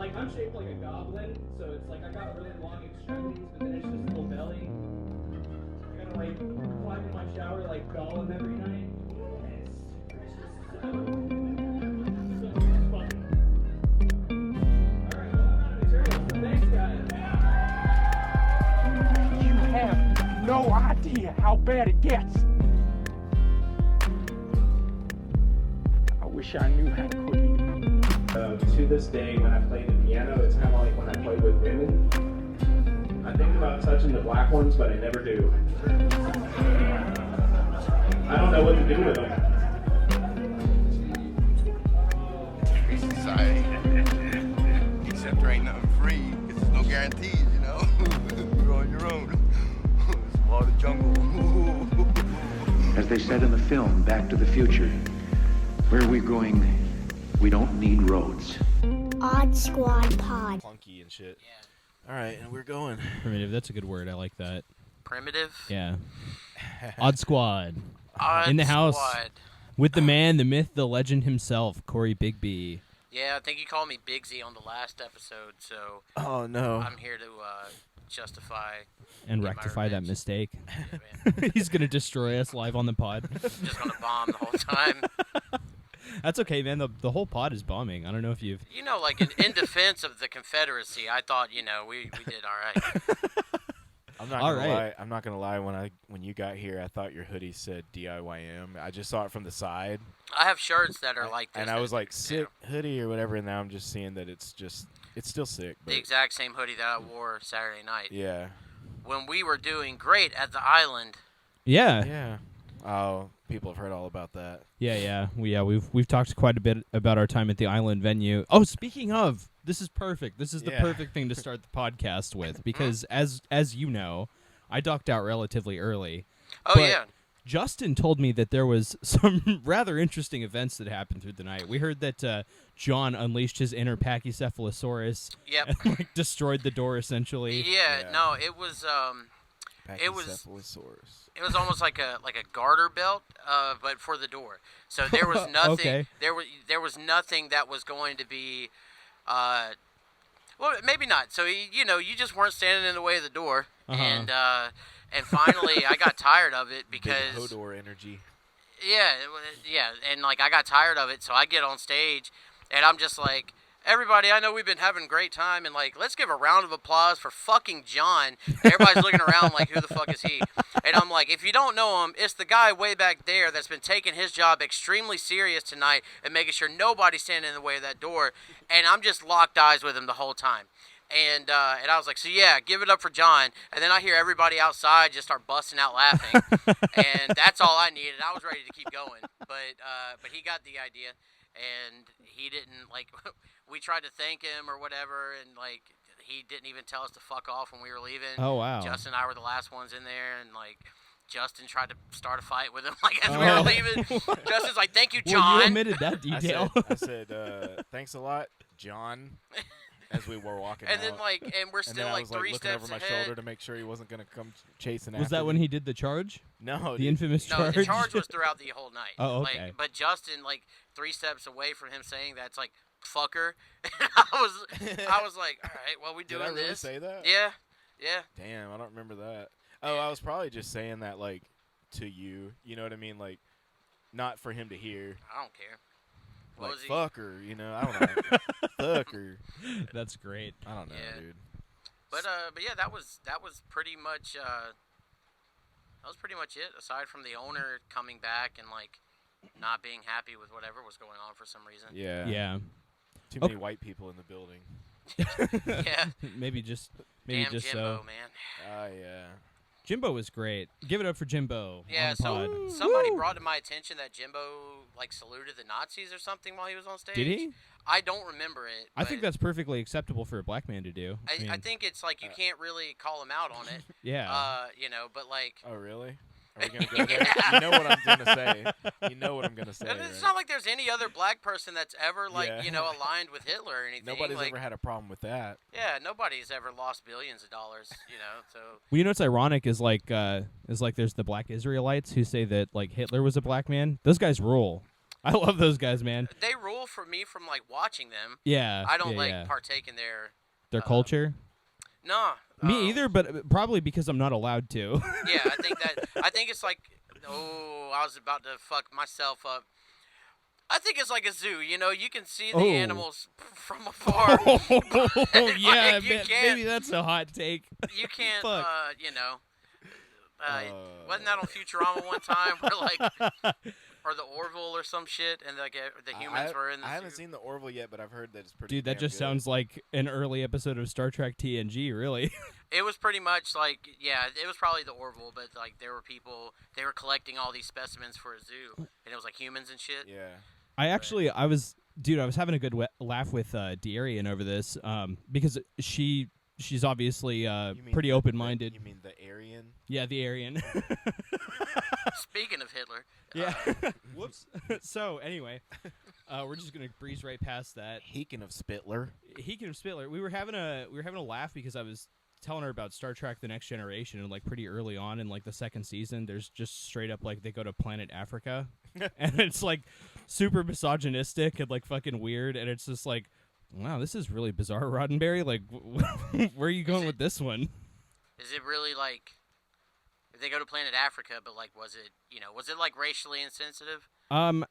like I'm shaped like a goblin, so it's like I got really long extremities, but then it's just a little belly. I gotta like climb in my shower like Gollum every night. It's just so fucking. Alright, well I'm out of material, so thanks guys. You have no idea how bad it gets. I wish I knew how to quit eating. To this day, when I play the piano, it's kind of like when I play with women. I think about touching the black ones, but I never do. I don't know what to do with them. Free society. Except there ain't nothing free, because there's no guarantees, you know? You're on your own. It's a lot of jungle. As they said in the film, Back to the Future, where we're going, we don't need roads. Odd Squad Pod. Clunky and shit. Yeah. All right, and we're going. Primitive, that's a good word. I like that. Primitive? Yeah. Odd Squad. Odd In the house Squad. with the man, the myth, the legend himself, Corey Bigbie. Yeah, I think you called me Bigsy on the last episode, so Oh, no. I'm here to justify And my rectify that revenge. mistake. Yeah, man. He's going to destroy us live on the pod. Just gonna bomb the whole time. That's okay, man. The whole pod is bombing. I don't know if you've... You know, like in defense of the Confederacy, I thought, you know, we did all right. I'm not All gonna right. lie. I'm not gonna lie. When you got here, I thought your hoodie said DIYM. I just saw it from the side, I have shirts that are like this. and I was like, you sick know, hoodie or whatever. And now I'm just seeing that it's still sick. But the exact same hoodie that I wore Saturday night. yeah, When we were doing great at the island. Yeah. yeah. Oh, people have heard all about that. Yeah. We've talked quite a bit about our time at the Island venue. Oh, speaking of, this is perfect. This is the Yeah. perfect thing to start the podcast with because as you know, I ducked out relatively early. Oh, But yeah. Justin told me that there was some rather interesting events that happened through the night. We heard that John unleashed his inner Pachycephalosaurus Yep. and destroyed the door essentially. Yeah, Yeah. no, it was It was- Pachycephalosaurus. it was almost like a garter belt, but for the door. So there was nothing. Okay. There was nothing that was going to be, well, maybe not. So you just weren't standing in the way of the door, and finally I got tired of it Big because Hodor energy. yeah, and like I got tired of it, so I get on stage, and I'm just like, everybody, I know we've been having a great time, and like, let's give a round of applause for fucking John. Everybody's looking around like, who the fuck is he? And I'm like, if you don't know him, it's the guy way back there that's been taking his job extremely serious tonight and making sure nobody's standing in the way of that door. And I'm just locked eyes with him the whole time. And I was like, so yeah, give it up for John. And then I hear everybody outside just start busting out laughing. And that's all I needed. I was ready to keep going. But he got the idea. And he didn't, like, we tried to thank him or whatever. And, like, he didn't even tell us to fuck off when we were leaving. Oh, wow. Justin and I were the last ones in there. And, like, Justin tried to start a fight with him, like, as we were leaving. Justin's like, thank you, John. Well, you omitted that detail. I said thanks a lot, John, as we were walking And out. then, like, and we're And still, then I like, was, like, three looking steps over my ahead. shoulder to make sure he wasn't going to come chasing after Was that when me. he did the charge? No, The infamous No, charge? the charge was throughout the whole night. Oh, okay. Like, but Justin, like, 3 steps away from him saying that's like, fucker. And I was like, all right, well, we Did doing I really this. say that? Yeah. Damn, I don't remember that. Oh, I was probably just saying that, like, to you. You know what I mean? Like, not for him to hear. I don't care. What Like, was he? fucker, you know? I don't know. Fucker. That's great. I don't know, Yeah. dude. But yeah, that was pretty much it. Aside from the owner coming back and like not being happy with whatever was going on for some reason. Yeah. Yeah. Too many white people in the building. Yeah. maybe just Damn just Jimbo, so. man. Yeah. Jimbo was great. Give it up for Jimbo. Yeah, on the pod. somebody brought to my attention that Jimbo like saluted the Nazis or something while he was on stage. Did he? I don't remember it. I think but that's perfectly acceptable for a black man to do. I think it's like you can't really call him out on it. Yeah. But like. Oh, really? Are we going to go there? You know what I'm going to say. You know what I'm going to say. And it's right? not like there's any other black person that's ever like Yeah. aligned with Hitler or anything. Nobody's like, ever had a problem with that. Yeah, nobody's ever lost billions of dollars. So. Well, you know what's ironic is like there's the black Israelites who say that like Hitler was a black man. Those guys rule. I love those guys, man. They rule for me from like watching them. Yeah. I don't yeah. partake in their culture. No. Me either, but probably because I'm not allowed to. Yeah, I think it's like, oh, I was about to fuck myself up. I think it's like a zoo. You know, you can see the animals from afar. Yeah, you maybe that's a hot take. You can't, Fuck. you know. Wasn't that on Futurama one time where like, or the Orville or some shit, and like the humans were in the I haven't zoo? seen the Orville yet, but I've heard that it's pretty. Dude, that damn just good. sounds like an early episode of Star Trek TNG, really. It was pretty much like, yeah, it was probably the Orville, but like there were people, they were collecting all these specimens for a zoo, and it was like humans and shit. Yeah. I was having a good laugh with Darian over this, because she's obviously pretty open-minded. You mean the Aryan? Yeah, the Aryan. Speaking of Hitler. Yeah. Whoops. So anyway, we're just gonna breeze right past that. Heekin of Spittler. We were having a laugh because I was telling her about Star Trek: The Next Generation, and like pretty early on in like the second season, there's just straight up like they go to planet Africa, and it's like super misogynistic and like fucking weird, and it's just like, wow, this is really bizarre, Roddenberry. Like, where are you going with this one? Is it really like, they go to planet Africa, but like, was it like racially insensitive? Was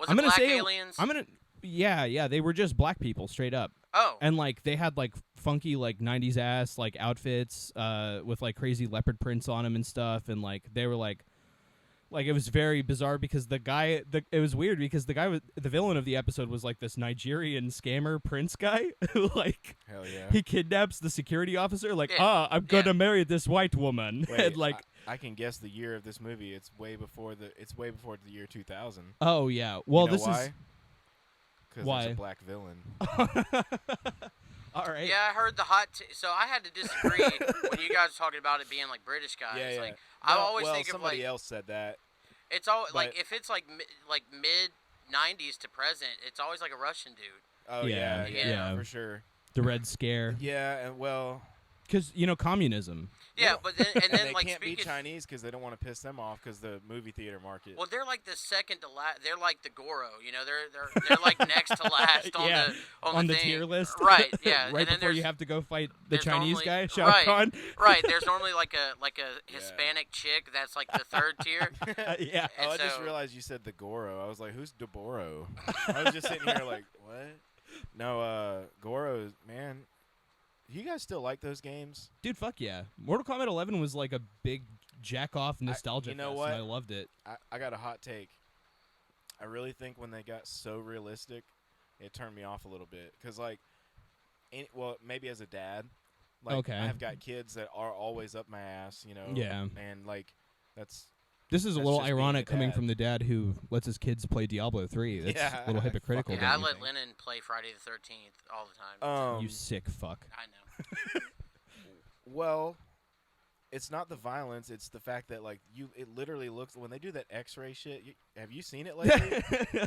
it black aliens? Yeah, they were just black people straight up. Oh. And like they had like funky like 90s ass like outfits with like crazy leopard prints on them and stuff, and like they were like it was very bizarre because it was weird because the villain of the episode was like this Nigerian scammer prince guy who like, hell yeah, he kidnaps the security officer like, yeah. I'm gonna marry this white woman. Wait, and like I can guess the year of this movie. It's way before the year 2000. oh yeah, well, you know this why? is Because why? there's a black villain. all right. Yeah, I heard the so I had to disagree when you guys were talking about it being like British guys. Yeah. Like, I always well, think of somebody like, else said that. it's all but- like, if it's like mid 90s to present, it's always like a Russian dude. Oh Yeah, yeah, for sure. The Red Scare, Yeah, and well, because communism. Yeah, but then and then they like can't be speaking. Chinese because they don't want to piss them off because the movie theater market. Well, they're like the second to last. They're like the Goro, you know. They're like next to last on Yeah, the on the thing. tier list. Right? Yeah. right and then before you there's- have to go fight the there's Chinese normally- guy, Shao right, Kahn. Right. There's normally like a Hispanic chick that's like the third tier. Yeah. And Oh, I just so- realized you said the Goro. I was like, who's DeBoro? I was just sitting here like, what? No, Goro, man. You guys still like those games? Dude, fuck yeah. Mortal Kombat 11 was like a big jack-off nostalgia you know fest, what? and I loved it. I got a hot take. I really think when they got so realistic, it turned me off a little bit. Because, like, well, maybe as a dad, like, Okay. I've got kids that are always up my ass, you know? Yeah. And, like, that's... This is a That's little just being ironic a coming dad. from the dad who lets his kids play Diablo 3. That's Yeah, a little hypocritical. fucking- Yeah, I don't you let think? Lennon play Friday the 13th all the time. You sick fuck. I know. Well, it's not the violence. It's the fact that, like, it literally looks... When they do that X-ray shit, have you seen it lately? Yeah.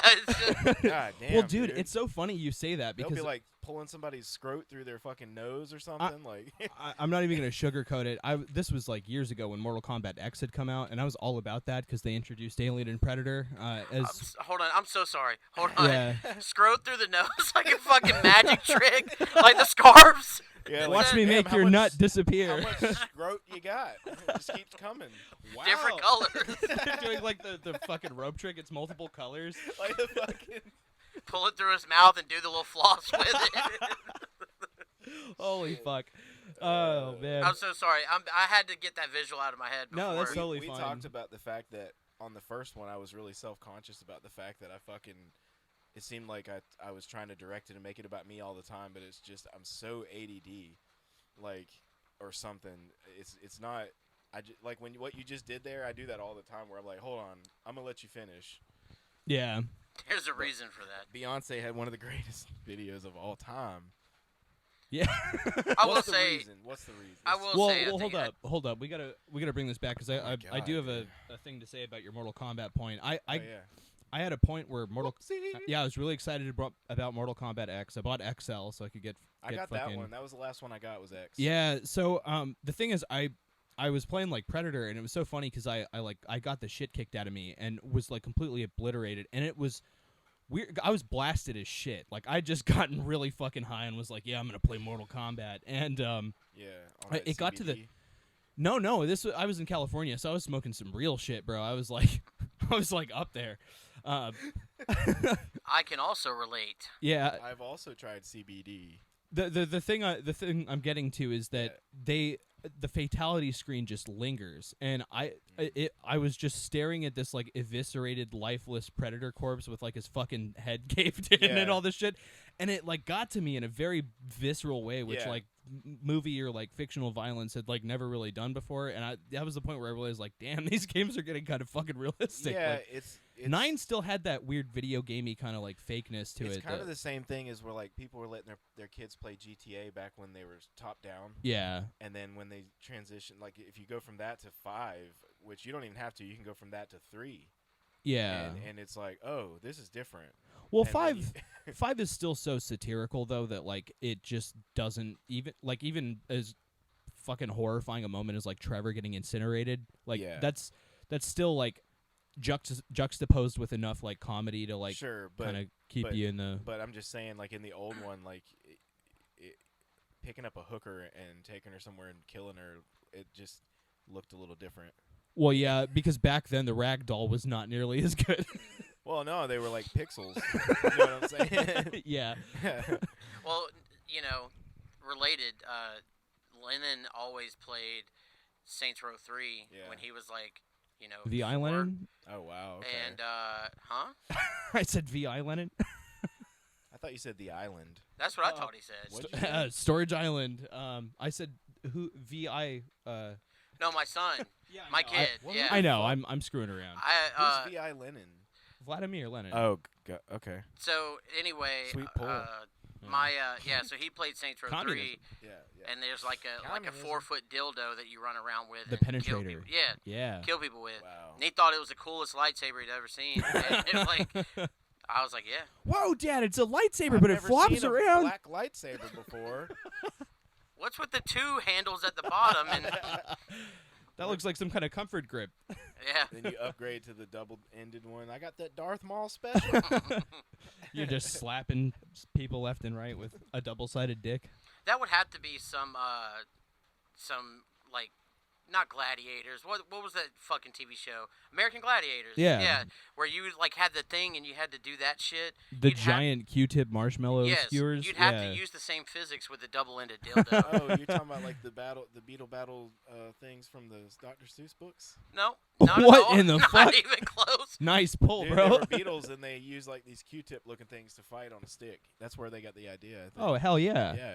It's just, God damn, Well, dude, it's so funny you say that They'll because be, like, pulling somebody's scrot through their fucking nose or something. Like, I'm not even going to sugarcoat it. This was like years ago when Mortal Kombat X had come out, and I was all about that because they introduced Alien and Predator as... hold on. I'm so sorry. Hold on. Yeah. Scrode through the nose like a fucking magic trick. Like the scarves. yeah, Watch like, me damn, make how your much- nut How disappear. much scrot you got? It just keeps coming. Wow. Different colors. They're doing like the fucking rope trick. It's multiple colors. Like the fucking... Pull it through his mouth and do the little floss with it. Holy fuck. Oh, man. I'm so sorry. I had to get that visual out of my head. No, before. that's totally we fine. talked about the fact that on the first one I was really self-conscious about the fact that it seemed like I was trying to direct it and make it about me all the time, but it's just I'm so ADD, like, or something. It's not. Like what you just did there. I do that all the time where I'm like, hold on, I'm gonna let you finish. Yeah. There's a reason for that. Beyonce had one of the greatest videos of all time. Yeah. I will What's the say. reason? What's the reason? I will Well, say. I hold think up. We gotta bring this back because I God, do have dude. a thing to say about your Mortal Kombat point. I yeah. had a point where Whoopsie. I was really excited about Mortal Kombat X. I bought XL so I could get I got fucking, that one. That was the last one I got was X. Yeah. So the thing is, I I was playing like Predator, and it was so funny because I got the shit kicked out of me and was like completely obliterated, and it was weird. I was blasted as shit. Like I'd just gotten really fucking high and was like, yeah, I'm gonna play Mortal Kombat, and it got to the. No, I was in California, so I was smoking some real shit, bro. I was like, up there. I can also relate. Yeah, I've also tried CBD. The thing I'm getting to is that the fatality screen just lingers, and I was just staring at this like eviscerated, lifeless predator corpse with like his fucking head caved in and all this shit, and it like got to me in a very visceral way, which like movie or like fictional violence had like never really done before, and that was the point where I realized like, damn, these games are getting kind of fucking realistic. Yeah, like, it's 9 still had that weird video gamey kind of like fakeness to it. It's kind of the same thing as where like people were letting their kids play GTA back when they were top down. Yeah. And then when they transition, like if you go from that to 5, which you don't even have to, you can go from that to 3. Yeah. And it's like, oh, this is different. Well, And 5 is still so satirical though that like it just doesn't even as fucking horrifying a moment as like Trevor getting incinerated. Like that's still like juxtaposed with enough like comedy to like kind of keep you in the. But I'm just saying, like in the old one, like picking up a hooker and taking her somewhere and killing her, it just looked a little different. Well, yeah, because back then the rag doll was not nearly as good. Well, no, they were like pixels. You know what I'm saying? Yeah. Well, you know, related, Lennon always played Saints Row 3 when he was like, you know, V.I. 4. Lennon? Oh, wow. Okay. And, huh? I said V.I. Lennon? I thought you said the island. That's what I thought he said. Storage Island. I said who V.I. No, my son. My kid. Yeah. I know. I'm screwing around. Who's V.I. Lennon? Vladimir Lenin. Oh, okay. So anyway, Sweet pull. So he played Saints Row 3. Yeah. And there's like a 4-foot dildo that you run around with. The and kill penetrator. people. Yeah. Kill people with. Wow. And he thought it was the coolest lightsaber he'd ever seen. And like, I was like, yeah. Whoa, Dad! It's a lightsaber, I've but it never flops seen around. A black lightsaber before. What's with the 2 handles at the bottom? And that looks like some kind of comfort grip. yeah. Then you upgrade to the double-ended one. I got that Darth Maul special. You're just slapping people left and right with a double-sided dick. That would have to be some like, not Gladiators. What was that fucking TV show? American Gladiators. Yeah. Yeah. Where you like had the thing and you had to do that shit. The giant Q-tip marshmallow skewers. You'd have to use the same physics with the double-ended dildo. Oh, you're talking about like the beetle battle things from the Dr. Seuss books? No. Not What at all. in the not fuck? even close. Nice pull, Dude, bro. they were beetles and they use like these Q-tip looking things to fight on a stick. That's where they got the idea, I think. Oh, hell yeah. Yeah.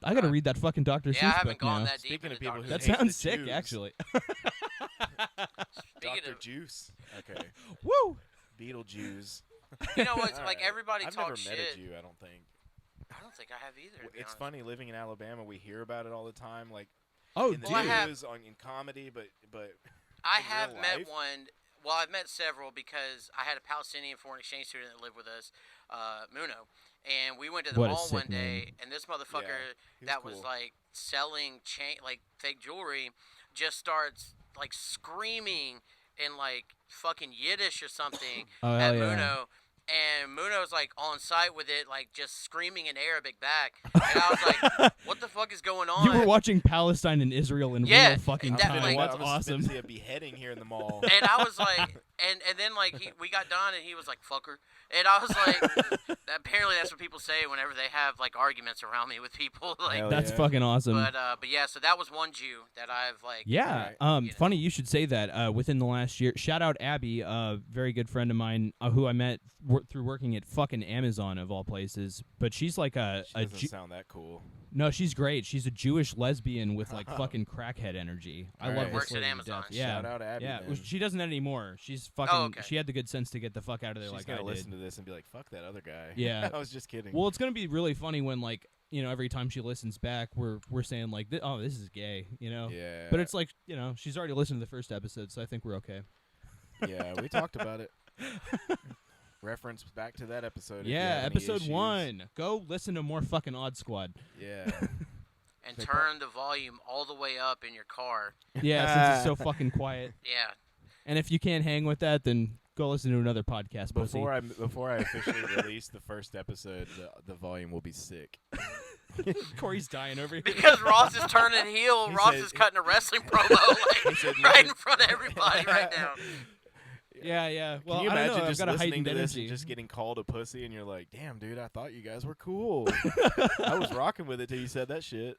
I gotta read that fucking Dr. Yeah, I Seuss haven't book gone now. that deep Speaking into of people Dr. who That hate sounds the sick, Jews. actually. Dr. Juice. Okay. Woo! Beetle Jews. You know what? All like right. everybody I've talks never shit. met a Jew, I don't think. I don't think I have either. to be It's honest. funny living in Alabama. We hear about it all the time, like Oh, in the dude. Well, I have- news, in comedy, but I in have real met life? one. Well, I've met several because I had a Palestinian foreign exchange student that lived with us, Muno, and we went to the What a mall sick one day, name. and this motherfucker he was that was cool. like selling like fake jewelry just starts like screaming in like fucking Yiddish or something Oh, at hell yeah. Muno. And Muno's like on site with it, like just screaming in Arabic back. And I was like, "What the fuck is going on?" You were watching Palestine and Israel in Yeah, real fucking that- time. like- That's I was awesome. to see a beheading here in the mall. And I was like, and then like we got done, and he was like, "Fucker," and I was like, apparently that's what people say whenever they have like arguments around me with people. Like, Hell That's yeah. fucking awesome. but yeah, so that was one Jew that I've like. Yeah. Alright. You know. Funny you should say that. Within the last year, shout out Abby, a very good friend of mine who I met through working at fucking Amazon of all places. But she's like She doesn't sound that cool. No, she's great. She's a Jewish lesbian with like fucking crackhead energy. I love Alright. this Works at lady to Amazon. death. Yeah. Shout out Abby. Yeah, then. she doesn't anymore. She's fucking. Oh, okay. She had the good sense to get the fuck out of there She's like gonna I listen did. to this and be like, "Fuck that other guy." Yeah. I was just kidding. Well, it's gonna be really funny when like every time she listens back, we're saying like, "Oh, this is gay," yeah. But it's like she's already listened to the first episode, so I think we're okay. yeah, we talked about it. Reference back to that episode. if you Yeah, have any episode issues. 1. Go listen to more fucking Odd Squad. Yeah. and turn the volume all the way up in your car. Yeah, since it's so fucking quiet. Yeah. And if you can't hang with that, then go listen to another podcast. Before I officially release the first episode, the volume will be sick. Corey's dying over here. Because Ross is turning heel. Ross is cutting a wrestling promo right in front of everybody right now. Yeah. Well, Can you I don't imagine know, just I've got a listening heightened to this energy. and just getting called a pussy, and you're like, "Damn, dude, I thought you guys were cool. I was rocking with it till you said that shit.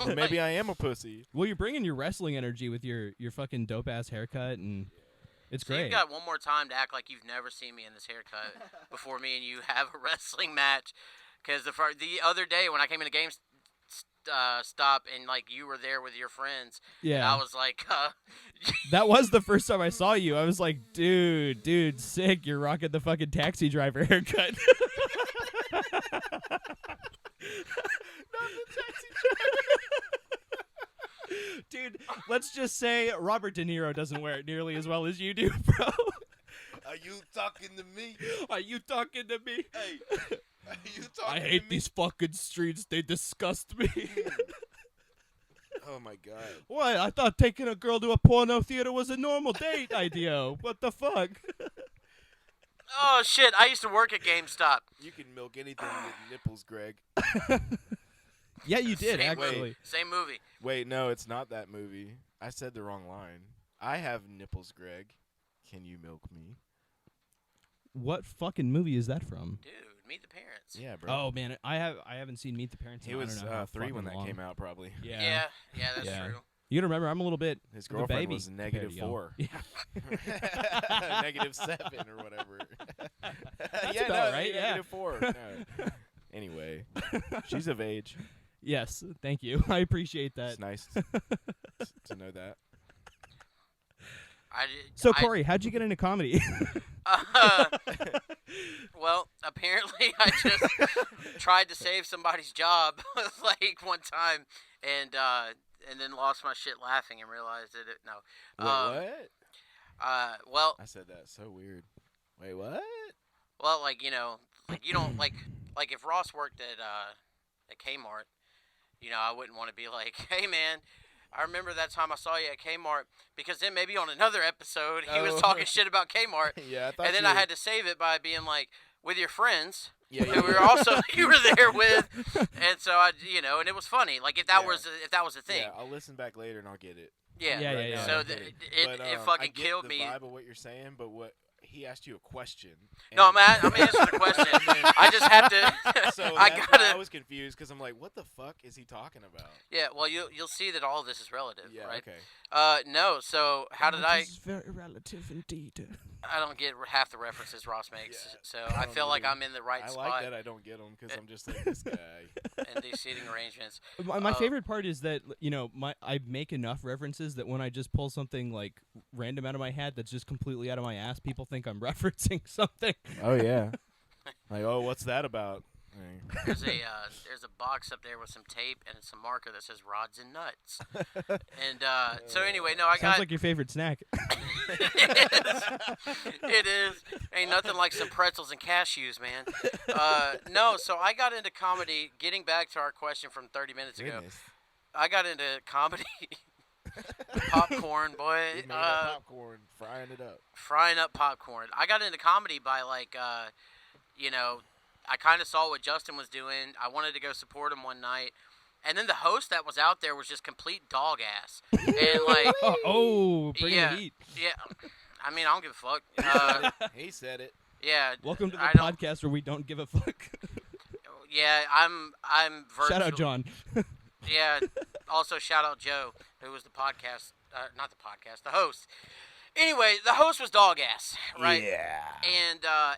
Or maybe I am a pussy." Well, you're bringing your wrestling energy with your fucking dope ass haircut, and it's So great. you've got one more time to act like you've never seen me in this haircut before me and you have a wrestling match. Because the other day when I came in the game stop and like you were there with your friends, Yeah. I was like, That was the first time I saw you. I was like, dude, sick. You're rocking the fucking taxi driver haircut. Not the taxi driver. Dude, let's just say Robert De Niro doesn't wear it nearly as well as you do, bro. Are you talking to me? Are you talking to me? Hey, are you talking I to hate me? these fucking streets. They disgust me. Oh my god. What? I thought taking a girl to a porno theater was a normal date idea. What the fuck? oh shit, I used to work at GameStop. You can milk anything with nipples, Greg. Yeah, you did, Same actually. movie. Same movie. Wait, no, it's not that movie. I said the wrong line. I have nipples, Greg. Can you milk me? What fucking movie is that from? Dude, Meet the Parents. Yeah, bro. Oh man, I haven't seen Meet the Parents. He in I was don't know how 3 when fucking that long. came out, probably. Yeah, that's Yeah. true. You gotta remember, I'm a little bit His of a girlfriend baby was compared to y'all. -4. Yeah. -7 or whatever. That's yeah, about no, right, yeah. -4. No. Anyway, she's of age. Yes, thank you. I appreciate that. It's nice to know that. So Corey, how'd you get into comedy? Well, apparently I just tried to save somebody's job like one time, and then lost my shit laughing and realized that no. Wait, what? Well, I said that so weird. Wait, what? well, like you don't like if Ross worked at Kmart, I wouldn't want to be like, hey man, I remember that time I saw you at Kmart, because then maybe on another episode he was talking shit about Kmart. Yeah, I thought and then I had to save it by being like, with your friends, Yeah, who you were there with, and so and it was funny. Like if that was a thing. Yeah, I'll listen back later and I'll get it. Yeah. Yeah, Right yeah, now, yeah. I So get it. it But, fucking I get killed the me. vibe of what you're saying, but what he asked you a question. No, and- I'm answering the question. I just have to. So I that's gotta. why I was confused because I'm like, what the fuck is he talking about? Yeah. Well, you'll see that all of this is relative, Yeah, right? okay. No. So how did I? This is very relative indeed. I don't get half the references Ross makes, Yeah, so I I don't feel like either. I'm in the right I spot like that I don't get them because I'm just like this guy. in these seating arrangements. My favorite part is that I make enough references that when I just pull something like random out of my head that's just completely out of my ass, people think I'm referencing something. Oh yeah. Like, oh, what's that about? There's a box up there with some tape and some marker that says rods and nuts. And so anyway, no, I Sounds got like your favorite snack. it is. Ain't nothing like some pretzels and cashews, man. No, so I got into comedy. Getting back to our question from 30 minutes ago, Goodness. I got into comedy. Popcorn, boy. You made that popcorn, frying it up. Frying up popcorn. I got into comedy by I kind of saw what Justin was doing. I wanted to go support him one night. And then the host that was out there was just complete dog ass. And like, Bring yeah, the heat. yeah. I mean, I don't give a fuck. He said it. Yeah. Welcome to the I don't- podcast where we don't give a fuck. Yeah, I'm virtual. Shout out John. Yeah. Also, shout out Joe, who was the podcast, not the podcast, the host. Anyway, the host was dog ass, right? Yeah. And I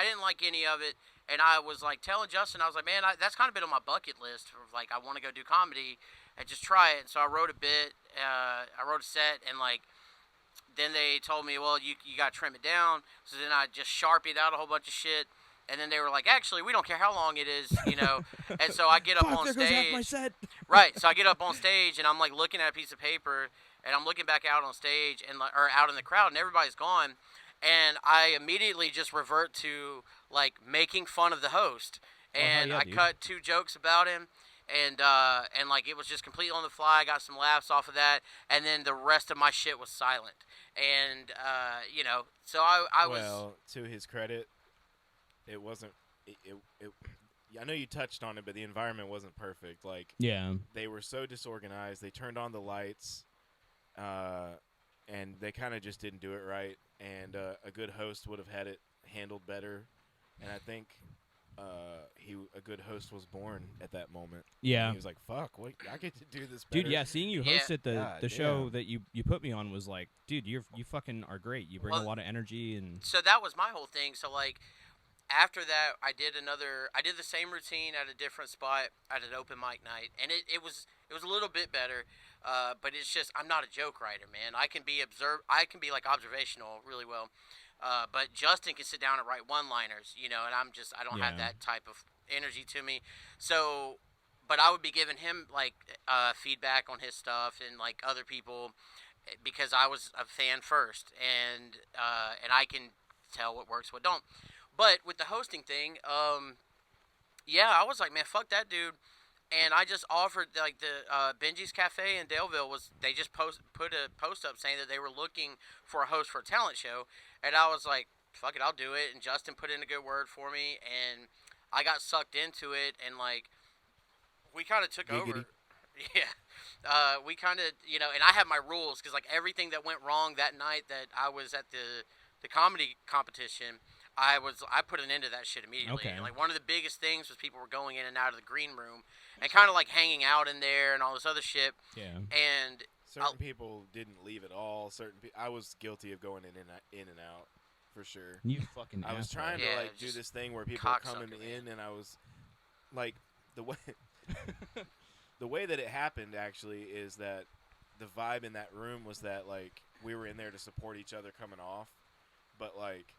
didn't like any of it. And I was like telling Justin, I was like, man, that's kind of been on my bucket list. Like, I want to go do comedy and just try it. And so I wrote a bit. I wrote a set, and like, then they told me, well, you got to trim it down. So then I just Sharpied out a whole bunch of shit. And then they were like, actually, we don't care how long it is, And so I get up on There goes half my stage. set. Right. So I get up on stage, and I'm like looking at a piece of paper, and I'm looking back out on stage or out in the crowd, and everybody's gone. And I immediately just revert to like making fun of the host. And yeah, I dude. cut 2 jokes about him. and like it was just completely on the fly. I got some laughs off of that, and then the rest of my shit was silent. And you know, so I was. Well, to his credit, it wasn't. I know you touched on it, but the environment wasn't perfect. Like, Yeah. they were so disorganized. They turned on the lights, and they kind of just didn't do it right. And a good host would have had it handled better. And I think a good host was born at that moment. Yeah. And he was like, "Fuck, what? I get to do this better." Dude, yeah, seeing you Yeah. host at the God show damn. that you put me on was like, dude, you fucking are great. You bring a Well, lot of energy and So that was my whole thing. So like after that, I did the same routine at a different spot at an open mic night, and it was a little bit better. But it's just I'm not a joke writer, man. I can be like observational really well. But Justin can sit down and write one-liners, you know, and I don't have Yeah. that type of energy to me. So, but I would be giving him like feedback on his stuff and like other people because I was a fan first, and I can tell what works, what don't. But with the hosting thing, yeah, I was like, man, fuck that dude. And I just offered, like, the Benji's Cafe in Daleville they just put a post up saying that they were looking for a host for a talent show. And I was like, fuck it, I'll do it. And Justin put in a good word for me. And I got sucked into it. And, like, we kind of took over. Yeah. We kind of, you know, and I have my rules. Because, like, everything that went wrong that night that I was at the comedy competition, I put an end to that shit immediately. Okay. And, like, one of the biggest things was people were going in and out of the green room and kind of like hanging out in there and all this other shit. yeah. And Certain people didn't leave at all. I was guilty of going in and out, for sure. You fucking I was asshole. trying Yeah, to like do just this thing where people are coming cocksucker, man. in, and I was like, the way that it happened actually is that the vibe in that room was that like we were in there to support each other coming off, but like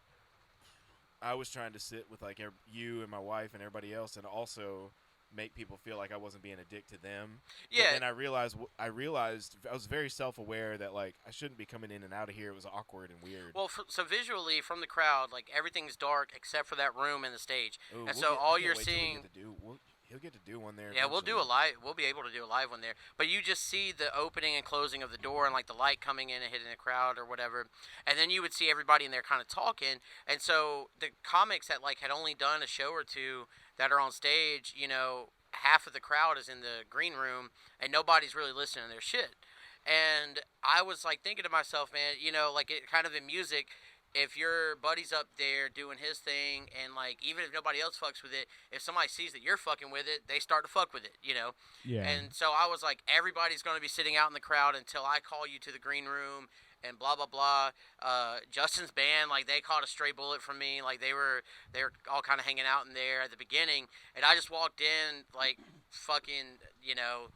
I was trying to sit with like you and my wife and everybody else, and also make people feel like I wasn't being a dick to them. Yeah. And I realized I was very self-aware that like I shouldn't be coming in and out of here. It was awkward and weird. well, so visually from the crowd, like everything's dark except for that room and the stage. Ooh, And so all you're seeing. He'll get to do one there. Yeah, we'll do a eventually. live. We'll be able to do a live one there. But you just see the opening and closing of the door and like the light coming in and hitting the crowd or whatever, and then you would see everybody in there kind of talking. And so the comics that like had only done a show or two that are on stage, you know, half of the crowd is in the green room and nobody's really listening to their shit. And I was like thinking to myself, man, you know, like it kind of in music. If your buddy's up there doing his thing, and like even if nobody else fucks with it, if somebody sees that you're fucking with it, they start to fuck with it, you know. Yeah. And so I was like, everybody's going to be sitting out in the crowd until I call you to the green room, and blah blah blah. Justin's band, like they caught a stray bullet from me, like they were all kind of hanging out in there at the beginning, and I just walked in like fucking, you know,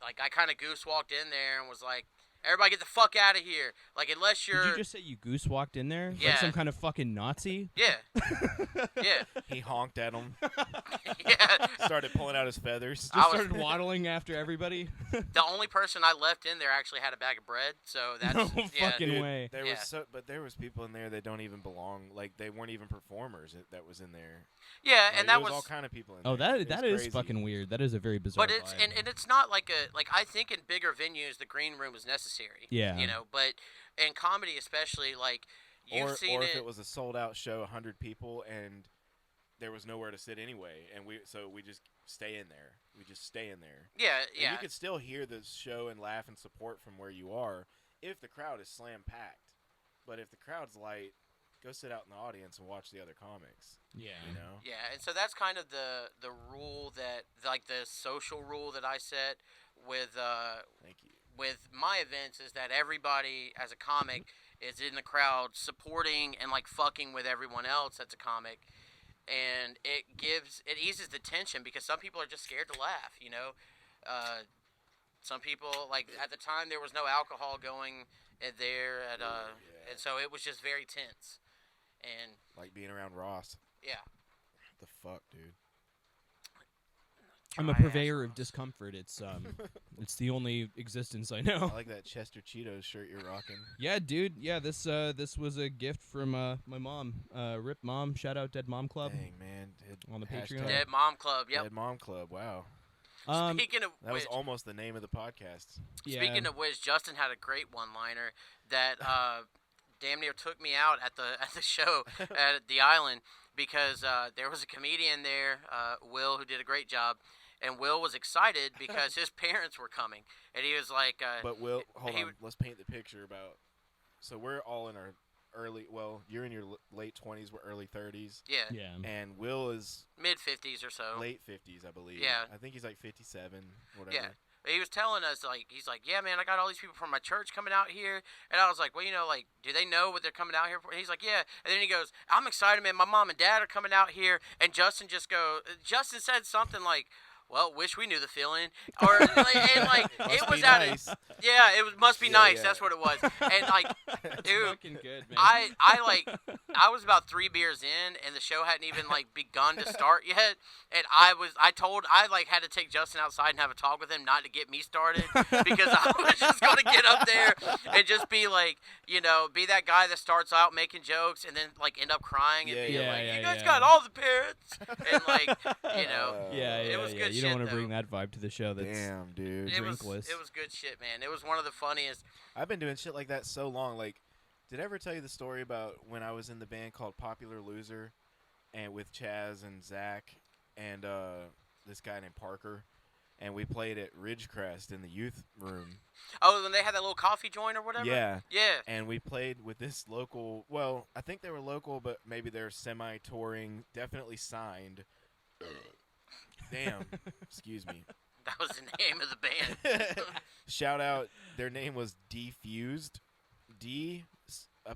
like I kind of goose walked in there and was like, everybody get the fuck out of here. Like, unless you're... Did you just say you goose walked in there? Yeah. Like some kind of fucking Nazi? Yeah. Yeah. He honked at him. Yeah. Started pulling out his feathers. I Just was- started waddling after everybody? The only person I left in there actually had a bag of bread, so that's... No yeah. fucking Dude, way. There Yeah. there was people in there that don't even belong. Like they weren't even performers that was in there. Yeah, Like, and that it was all was... kind of people in Oh, there. that It is was crazy. fucking weird. That is a very bizarre But it's vibe. and it's not like a like I think in bigger venues the green room is necessary. Yeah. You know, but in comedy especially, like you've seen or if it. it was a sold out show, 100 people, and there was nowhere to sit anyway, and we just stay in there. We just stay in there. Yeah, And yeah. you could still hear the show and laugh and support from where you are if the crowd is slam packed. But if the crowd's light, go sit out in the audience and watch the other comics. Yeah. You know? Yeah, and so that's kind of the rule that like the social rule that I set with Thank you. with my events is that everybody as a comic is in the crowd supporting and like fucking with everyone else that's a comic, and it eases the tension because some people are just scared to laugh, you know. Some people, like at the time there was no alcohol going there at yeah. and so it was just very tense, and Like being around Ross. yeah. The fuck, dude. I'm a Dry-ass purveyor of Ross. discomfort. It's it's the only existence I I know. like that Chester Cheetos shirt you're rocking. Yeah, dude. Yeah, this was a gift from my mom. Rip Mom. Shout out Dead Mom Club. Dang, man. On the Hashtag Patreon. Dead Mom Club, yep. Dead Mom Club. Wow. Speaking of That which, was almost the name of the podcast. Yeah. speaking of which, Justin had a great one-liner that damn near took me out at the show at the Island because there was a comedian there, Will, who did a great job, and Will was excited because his parents were coming, and he was like, But Will, hold he on. Let's paint the picture about. So we're all in our early. Well, you're in your late 20s. We're early 30s. yeah, Yeah. And Will is mid-50s or so. late 50s, I believe. Yeah. I think he's like 57, whatever. Yeah. He was telling us, like, he's like, yeah, man, I got all these people from my church coming out here. And I was like, well, you know, like, do they know what they're coming out here for? And he's like, yeah. And then he goes, I'm excited, man. My mom and dad are coming out here. And Justin Justin said something like, well, wish we knew the feeling. Or, and, like, it was nice. yeah, must be Yeah, nice. yeah. That's what it was. And, like, dude, Fucking good, man. I was about 3 beers in, and the show hadn't even like begun to start yet. And I had to take Justin outside and have a talk with him, not to get me started, because I was just gonna get up there and just be like, you know, be that guy that starts out making jokes and then like end up crying and Yeah, be yeah, like, yeah, you guys yeah. got all the parents, and like, you know, yeah, was yeah. good You don't shit, want to bring though. that vibe to the show. That's Damn, dude. it was drinkless. good shit, man. It was one of the funniest. I've been doing shit like that so long. Like, did I ever tell you the story about when I was in the band called Popular Loser, and with Chaz and Zach and this guy named Parker, and we played at Ridgecrest in the youth room. Oh, when they had that little coffee joint or whatever. Yeah. Yeah. And we played with this local. Well, I think they were local, but maybe they're semi-touring. Definitely signed. Damn. Excuse me. That was the name of the band. Shout out. Their name was Defused. D''Fuzed. Oh,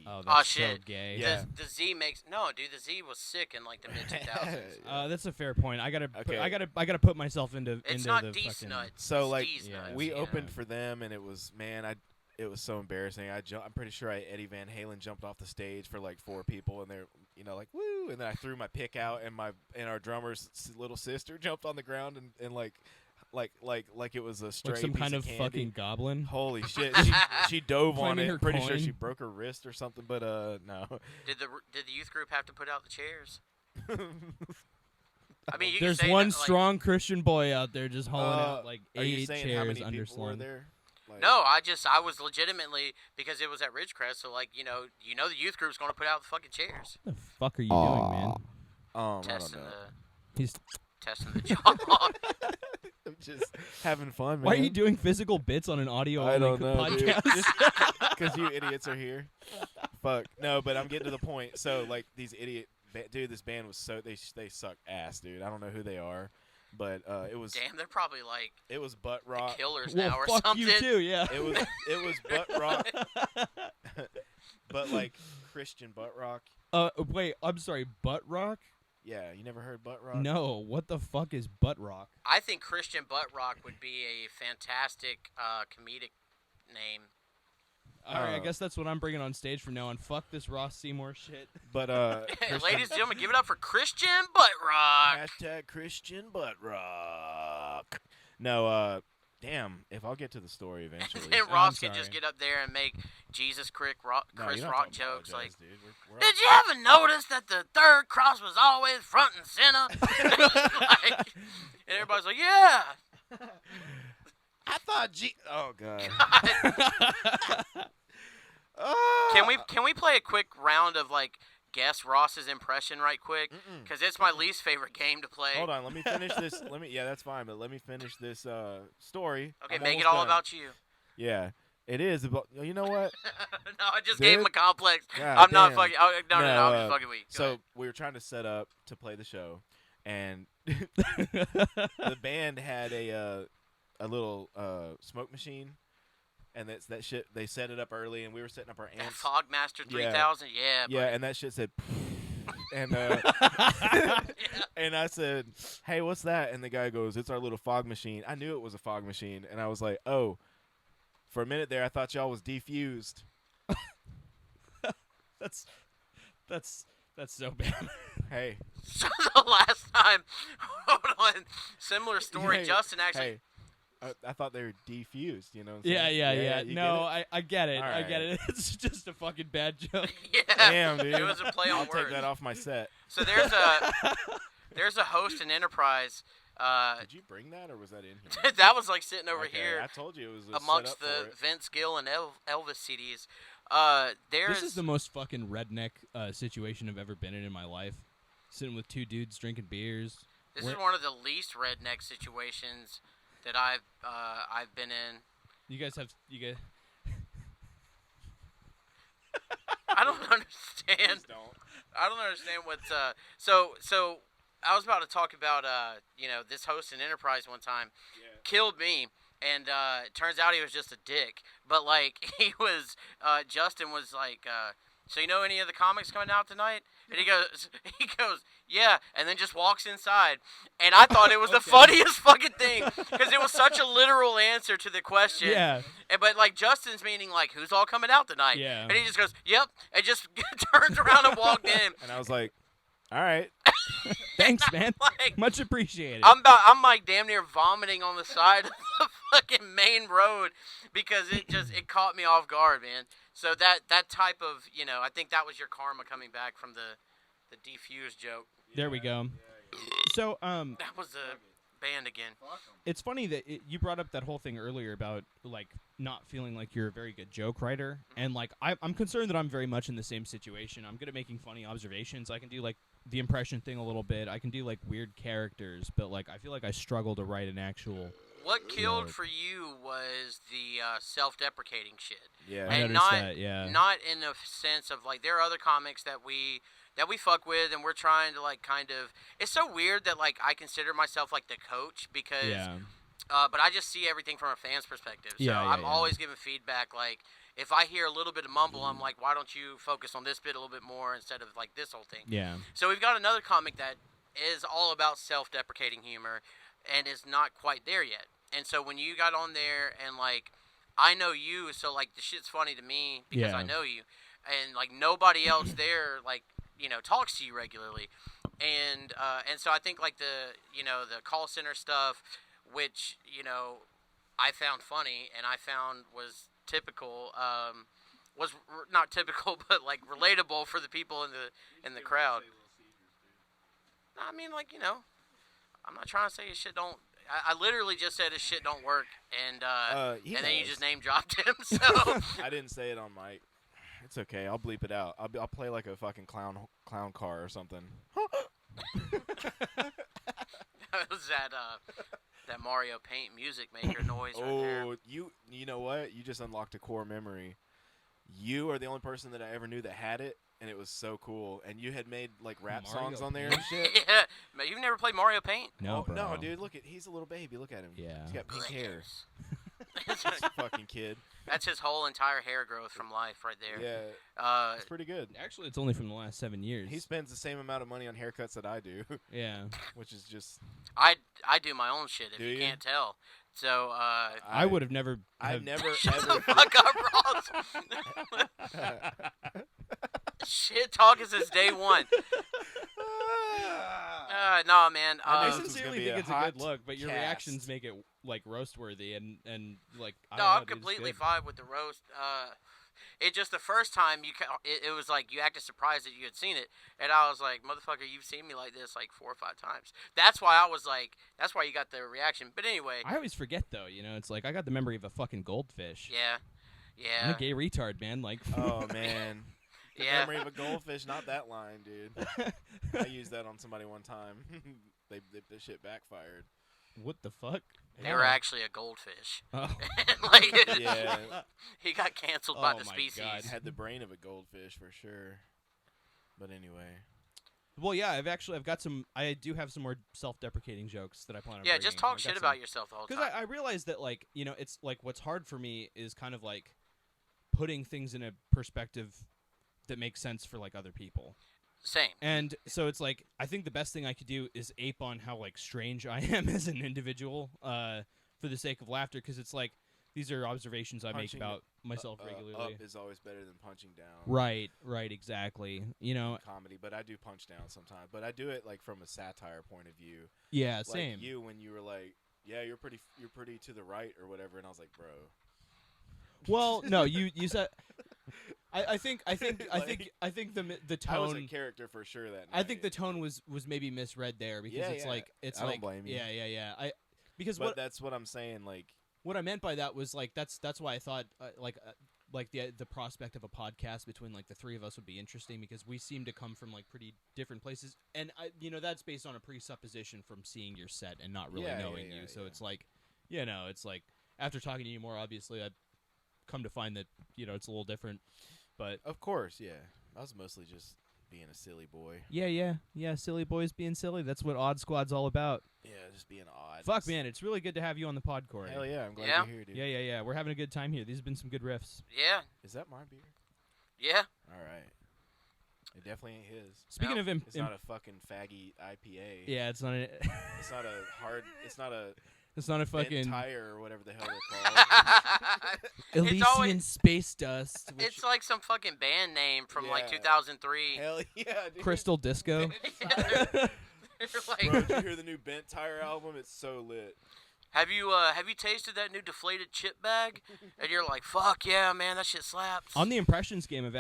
Oh, that's so shit. gay. Yeah. The Z makes dude. The Z was sick in like the mid 2000s. That's a fair point. I gotta, Okay. I gotta put myself into It's into not the D's fucking. nuts. So, it's like, D's yeah, nuts. we yeah. opened for them, and it was it was so embarrassing. I'm pretty sure Eddie Van Halen jumped off the stage for like 4 people, and they're like woo, and then I threw my pick out, and our drummer's little sister jumped on the ground and like it was a stray Like some piece kind of candy. fucking goblin. Holy shit! She dove on Claiming it. her Pretty sure coin. she broke her wrist or something, but no. Did the youth group have to put out the chairs? I mean, you There's can say one that, like, strong Christian boy out there just hauling out like Are you 8 saying chairs how many people were underslung. there? Like, No, I was legitimately, because it was at Ridgecrest, so like you know the youth group's gonna put out the fucking chairs. What the fuck are you doing, man? I don't Testing know. He's. the jaw. I'm just having fun, man. Why are you doing physical bits on an audio I don't know, podcast? because you idiots are here. Fuck. No, but I'm getting to the point. So, like, these dude, this band was they suck ass, dude. I don't know who they are, but it was Damn, they're probably like it was butt the rock. Killers Well, now or fuck something. you too, yeah. It was butt rock, but like Christian butt rock. Wait, I'm sorry, butt rock? Yeah, you never heard butt rock? No, what the fuck is butt rock? I think Christian Butt Rock would be a fantastic comedic name. All right, I guess that's what I'm bringing on stage from now on. Fuck this Ross Seymour shit. But Ladies and gentlemen, give it up for Christian Butt Rock. hashtag Christian butt rock. No, damn. If I'll get to the story eventually. And I'm Ross could sorry. just get up there and make Jesus Chris Rock No, you don't have Rock to jokes apologize, like, dude. We're did you ever notice that the third cross was always front and center? Like, and everybody's like, yeah. I thought oh god. Can we play a quick round of like guess Ross's impression right quick? Because it's my least favorite game to play. Hold on, let me finish this. Yeah, that's fine, but let me finish this story. Okay, I'm make it almost all done. about you. Yeah, it is about. You know what? No, I just Dude. gave him a complex. God I'm not damn. fucking. Oh, no, I'm just uh, fucking weak. Go So ahead. we were trying to set up to play the show, and the band had a little smoke machine, and that shit. They set it up early, and we were setting up our That amps. Fogmaster 3000, yeah. Yeah, buddy. and that shit said, and and I said, "Hey, what's that?" And the guy goes, "It's our little fog machine." I knew it was a fog machine, and I was like, "Oh." For a minute there, I thought y'all was defused. That's so bad. Hey, So the last time, hold on, similar story. Hey, Justin actually. Hey, I thought they were defused. You know? What I'm Yeah. saying? You No, get I get it. All I get right. it. It's just a fucking bad joke. Yeah, Damn, dude. it was a play on I'll words. take that off my set. So there's a There's a host in Enterprise. Did you bring that, or was that in here? That was like sitting over Okay, here I told you it was amongst set up for the it. Vince Gill and Elvis CDs. This is the most fucking redneck situation I've ever been in my life. Sitting with two dudes drinking beers. This is one of the least redneck situations that I've been in. You guys. I don't understand. Please don't. I don't understand what's so I was about to talk about this host in Enterprise one time killed me, and it turns out he was just a dick. But like he was Justin was like so you know any of the comics coming out tonight? And he goes, yeah, and then just walks inside. And I thought it was the funniest fucking thing because it was such a literal answer to the question. Yeah. But like Justin's meaning like who's all coming out tonight? Yeah. And he just goes, yep, and just turns around and walked in. And I was like, all right. Thanks, man. Like, Much appreciated. I'm like damn near vomiting on the side of the fucking main road because it caught me off guard, man. So that type of, I think that was your karma coming back from the defuse joke. There we go. So, That was a band again. it's funny that you brought up that whole thing earlier about like not feeling like you're a very good joke writer, and like I'm concerned that I'm very much in the same situation. I'm good at making funny observations. I can do like the impression thing a little bit. I can do like weird characters, but like I feel like I struggle to write an actual. What killed for you was the self-deprecating shit. Yeah. I And noticed that, yeah. not in the sense of like there are other comics that we fuck with, and we're trying to like kind of. It's so weird that like I consider myself like the coach because. Yeah. But I just see everything from a fan's perspective. So Yeah, I'm yeah. always giving feedback. Like if I hear a little bit of mumble, I'm like, why don't you focus on this bit a little bit more instead of like this whole thing? Yeah. So we've got another comic that is all about self-deprecating humor and is not quite there yet. And so when you got on there and like I know you, so like the shit's funny to me because Yeah. I know you, and like nobody else there like talks to you regularly, and so I think like the the call center stuff, which I found funny and I found was typical, not typical but like relatable for the people in the crowd. I mean, like I'm not trying to say his shit don't. I literally just said his shit don't work, and He then you knows. just name dropped him. So I didn't say it on mic. It's okay. I'll bleep it out. I'll play like a fucking clown car or something. that was that Mario Paint music maker noise right there. Oh, you know what? You just unlocked a core memory. You are the only person that I ever knew that had it, and it was so cool. And you had made like rap Mario songs on there and Paint? shit. Yeah, but you've never played Mario Paint? No, Oh, bro. no, dude. Look he's a little baby. Look at him. Yeah. He's got pink hair. That's This fucking kid. his whole entire hair growth from life right there. Yeah, it's pretty good. Actually, it's only from the last 7 years. He spends the same amount of money on haircuts that I do, yeah. which is just. I do my own shit if Do you you? can't tell. So I would have never. I've never shut ever. the fuck up, Ross. Shit talking since day one. No, man. I this is gonna sincerely be think a it's a hot good look, but your cast. reactions make it like roast worthy and like. I No, don't know, I'm dude, it's completely good. fine with the roast. It just the first time it was like you acted surprised that you had seen it, and I was like, "Motherfucker, you've seen me like this like 4 or 5 times." That's why I was like, that's why you got the reaction. But anyway, I always forget though. It's like I got the memory of a fucking goldfish. yeah, I'm a gay retard, man. Like. Oh man. The yeah. memory of a goldfish, not that line, dude. I used that on somebody one time. The shit backfired. What the fuck? They were actually a goldfish. Oh. And, like, Yeah. he got canceled by Oh the my species. God. Had the brain of a goldfish for sure. But anyway. Well, yeah. I've got some. I do have some more self-deprecating jokes that I plan on. Yeah, just bringing. talk I've shit got about some- yourself the whole Because time. I realize that, like, it's like what's hard for me is kind of like putting things in a perspective that makes sense for like other people. Same. And so it's like I think the best thing I could do is ape on how like strange I am as an individual for the sake of laughter, because it's like these are observations I make Punching about myself regularly. Up is always better than punching down. Right, exactly. Comedy, but I do punch down sometimes. But I do it like from a satire point of view. Yeah, Like same. you when you were like, yeah, you're pretty to the right or whatever, and I was like, bro. Well, no, you said I think the tone. I was a character for sure that night. I think the tone was maybe misread there because it's yeah. like it's I like don't blame you. Yeah. But that's what I'm saying. Like what I meant by that was like that's why I thought like the prospect of a podcast between like the three of us would be interesting because we seem to come from like pretty different places, and that's based on a presupposition from seeing your set and not really knowing you. So it's like, it's like after talking to you more, obviously I've come to find that it's a little different. But of course, yeah, I was mostly just being a silly boy. Yeah. Silly boys being silly. That's what Odd Squad's all about. Yeah, just being odd. Fuck, man, it's really good to have you on the pod, Corey. Hell yeah, I'm glad Yeah. you're here, dude. Yeah. We're having a good time here. These have been some good riffs. Yeah. Is that my beer? Yeah. All right. It definitely ain't his. Speaking of It's not a fucking faggy IPA. yeah, it's not a. It's not a hard. It's not a. It's not a Bent fucking tire or whatever the hell they're called. Elysian always- space dust. Which It's like some fucking band name from like Yeah. 2003. Hell yeah, dude. Crystal Disco. You're like, Bro, did you hear the new Bent Tire album? It's so lit. have you tasted that new deflated chip bag? And you're like, fuck yeah, man, that shit slaps. On the impressions game, I've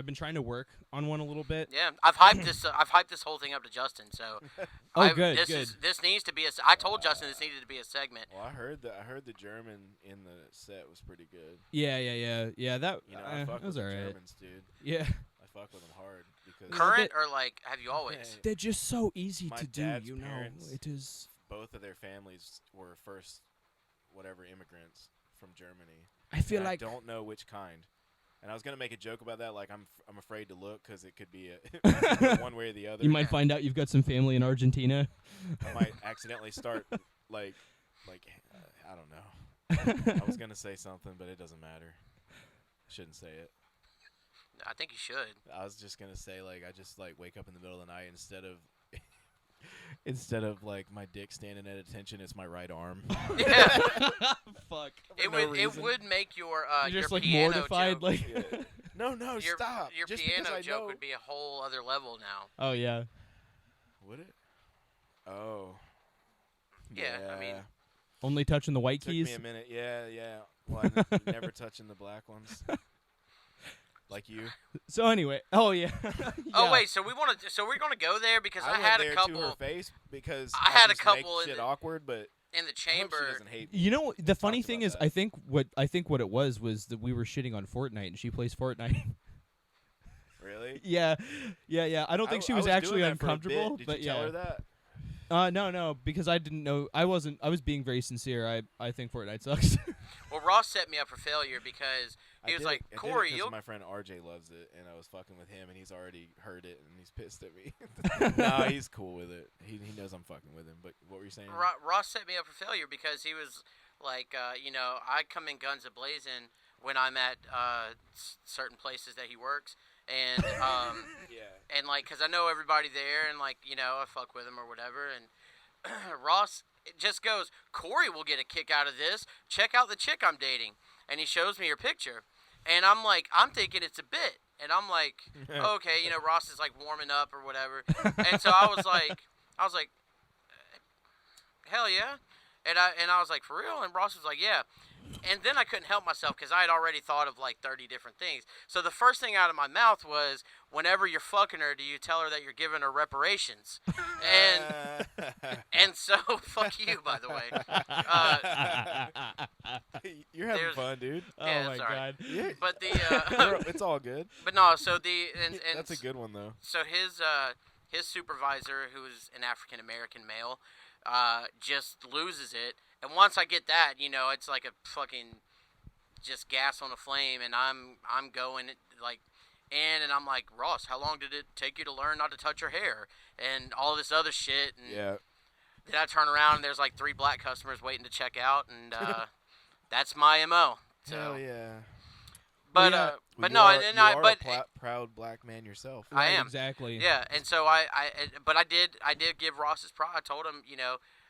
been trying to work on one a little bit. Yeah, I've hyped this whole thing up to Justin. So, Good. This needs to be I told Justin this needed to be a segment. Well, I heard the German in the set was pretty good. Yeah. That I fuck that was with the alright. Germans, dude. Yeah, I fuck with them hard because Current or like, have you always? they're just so easy My to do. dad's parents- It is. both of their families were first whatever immigrants from Germany. I feel And like I don't know which kind. And I was gonna make a joke about that, like I'm afraid to look because it could be one way or the other. you might find out you've got some family in Argentina. I might accidentally start like I don't know. I was gonna say something, but it doesn't matter. I shouldn't say it. I think you should. I was just gonna say like I just like wake up in the middle of the night instead of like my dick standing at attention, it's my right arm. Yeah. Fuck. It would make your You're just your like piano mortified, joke, like. Yeah. No, your, stop. Your Just piano because I joke know. would be a whole other level now. Oh yeah. Would it? Oh. Yeah, I mean- Only touching the white Took keys. me a minute. Yeah. Well, never touching the black ones. Like you. So anyway, oh yeah. Oh Yeah. wait, so we're gonna go there because I went had there a to her couple face because I had a just make couple in shit the- awkward, but in the I hope chamber. she doesn't hate me. You know, the funny talked thing about is, that. I think what it was that we were shitting on Fortnite, and she plays Fortnite. Really? yeah. I don't think she was doing actually that for a bit. uncomfortable, Did but you tell yeah. her that? No, because I didn't know. I was being very sincere. I think Fortnite sucks. Well, Ross set me up for failure because he was like, I did it Corey, 'cause you'll. my friend RJ loves it, and I was fucking with him, and he's already heard it, and he's pissed at me. No, he's cool with it. He knows I'm fucking with him. But what were you saying? Ross set me up for failure because he was like, I come in guns a-blazing when I'm at certain places that he works, and Yeah. and like, cause I know everybody there, and like, I fuck with him or whatever, and Ross just goes, Corey will get a kick out of this. Check out the chick I'm dating, and he shows me her picture, and I'm like, I'm thinking it's a bit, and I'm like, okay, Ross is like warming up or whatever, and so I was like, hell yeah, and I was like, for real, and Ross was like, yeah. And then I couldn't help myself because I had already thought of like 30 different things. So the first thing out of my mouth was, whenever you're fucking her, do you tell her that you're giving her reparations? And so, fuck you, by the way. You're having there's- fun, dude. Yeah, Oh my sorry. god. Yeah. But the It's all good. but no, so and That's a good one though. So his supervisor, who is an African American male, just loses it. And once I get that, it's like a fucking just gas on a flame, and I'm going like in, and I'm like, Ross, how long did it take you to learn not to touch your hair and all this other shit? And Yeah. then I turn around and there's like 3 black customers waiting to check out, and that's my MO. So, Hell yeah. but Well, but you no, are, and you I are but a proud black man yourself. I am. Exactly. yeah, and so but I did give Ross his pride. I told him,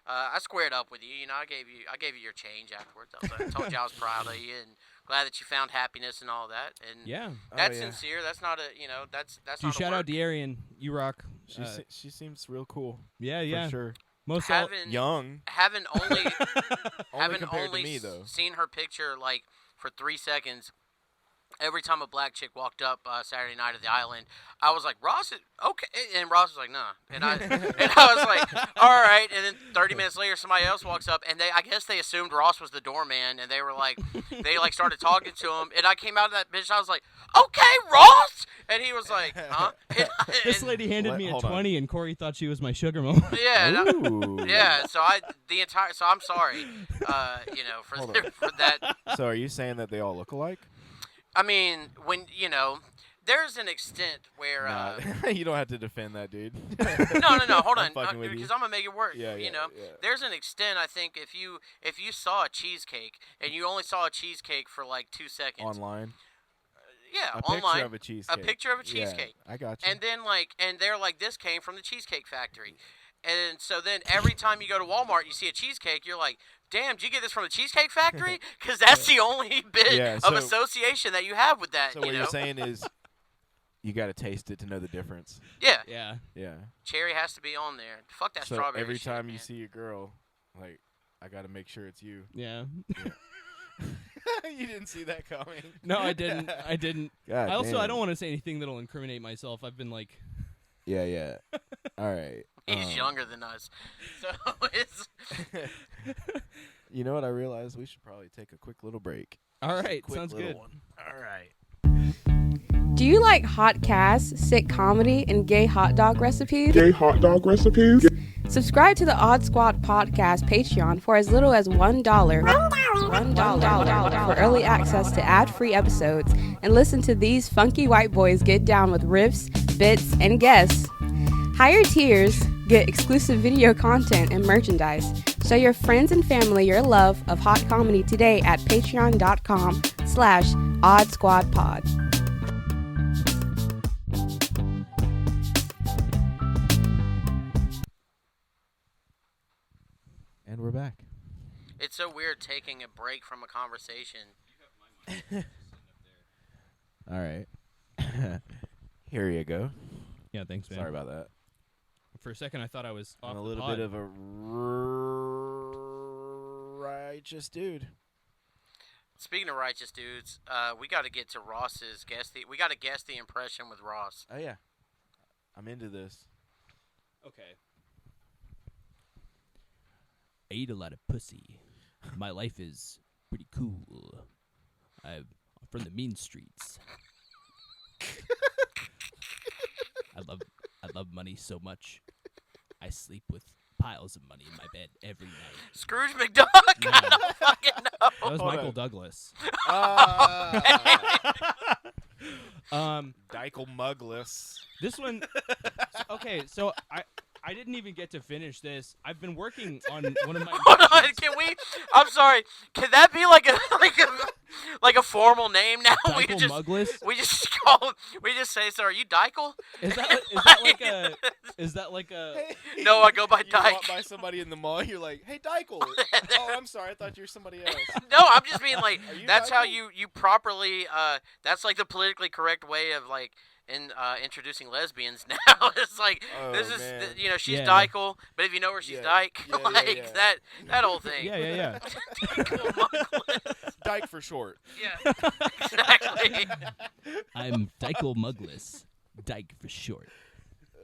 I squared up with you. I gave you your change afterwards. I told you I was proud of you and glad that you found happiness and all that. And Yeah. that's Oh, yeah. sincere. That's not a that's Dude, not shout a out work. D'Arian. You rock. She seems real cool. Yeah. For sure. Most all, Young. Having only Only compared to me though. seen her picture like for 3 seconds, every time a black chick walked up Saturday night at the island, I was like, Ross, okay. And Ross was like, nah. And I was like, all right. And then 30 minutes later, somebody else walks up, and I guess they assumed Ross was the doorman, and they were like, they like started talking to him, and I came out of that bitch, I was like, okay, Ross. And he was like, huh? This lady handed me a 20, and Corey thought she was my sugar mama. Yeah, Ooh. yeah. So I'm sorry, for that. So are you saying that they all look alike? I mean, when there's an extent where Nah, you don't have to defend that, dude. no, hold I'm on, fucking with you. because I'm gonna make it work. Yeah. There's an extent. I think if you saw a cheesecake and you only saw a cheesecake for like 2 seconds Online. yeah, A online, picture of a cheesecake. a picture of a cheesecake. Yeah, I got you. And then and they're like, this came from the Cheesecake Factory. And so then every time you go to Walmart, you see a cheesecake, you're like, damn, did you get this from the Cheesecake Factory? Because that's the only bit of association that you have with that. So what you're saying is you got to taste it to know the difference. Yeah. Yeah. Cherry has to be on there. Fuck that So strawberry every shit, time you man. see a girl, like, I got to make sure it's you. Yeah. You didn't see that coming. No, I didn't. God I damn. don't want to say anything that'll incriminate myself. I've been like, Yeah. All right. He's younger than us. So it's... You know what I realized? We should probably take a quick little break. all right, Quick sounds little good. one. All right. Do you like hot casts, sick comedy, and gay hot dog recipes? Gay hot dog recipes? Subscribe to the Odd Squad Podcast Patreon for as little as $1. $1 for early access to ad-free episodes and listen to these funky white boys get down with riffs, bits, and guests. Higher tiers get exclusive video content and merchandise. Show your friends and family your love of hot comedy today at patreon.com/oddsquadpod. And we're back. It's so weird taking a break from a conversation. All right. Here you go. Yeah, thanks, man. Sorry about that. For a second, I thought I was off I'm a the little pod. bit of a righteous dude. Speaking of righteous dudes, we got to get to Ross's we got to guess the impression with Ross. Oh, yeah. I'm into this. Okay. I eat a lot of pussy. My life is pretty cool. I'm from the mean streets. I love money so much. I sleep with piles of money in my bed every night. Scrooge McDuck? I don't fucking know. That was Hold Michael on. Douglas. Dichael Mouglas. This one. Okay, so I didn't even get to finish this. I've been working on one of my. Hold on, can we? I'm sorry. Can that be like a formal name now? Dichael Mouglas? We just say, so are you Dichael? Is that like a? No, I go by You walk Dyke. by somebody in the mall, you're like, hey, Dichael. Oh, I'm sorry. I thought you were somebody else. No, I'm just being like, Are you that's how Dyke? you properly, that's like the politically correct way of like, introducing lesbians now. It's like, Oh, this is, man. she's Yeah. Dykel, but if you know her, she's Yeah. Dyke. Yeah, yeah, like, yeah. that whole thing. Yeah. Dyke for short. Yeah, exactly. I'm Dichael Mouglas. Dyke for short.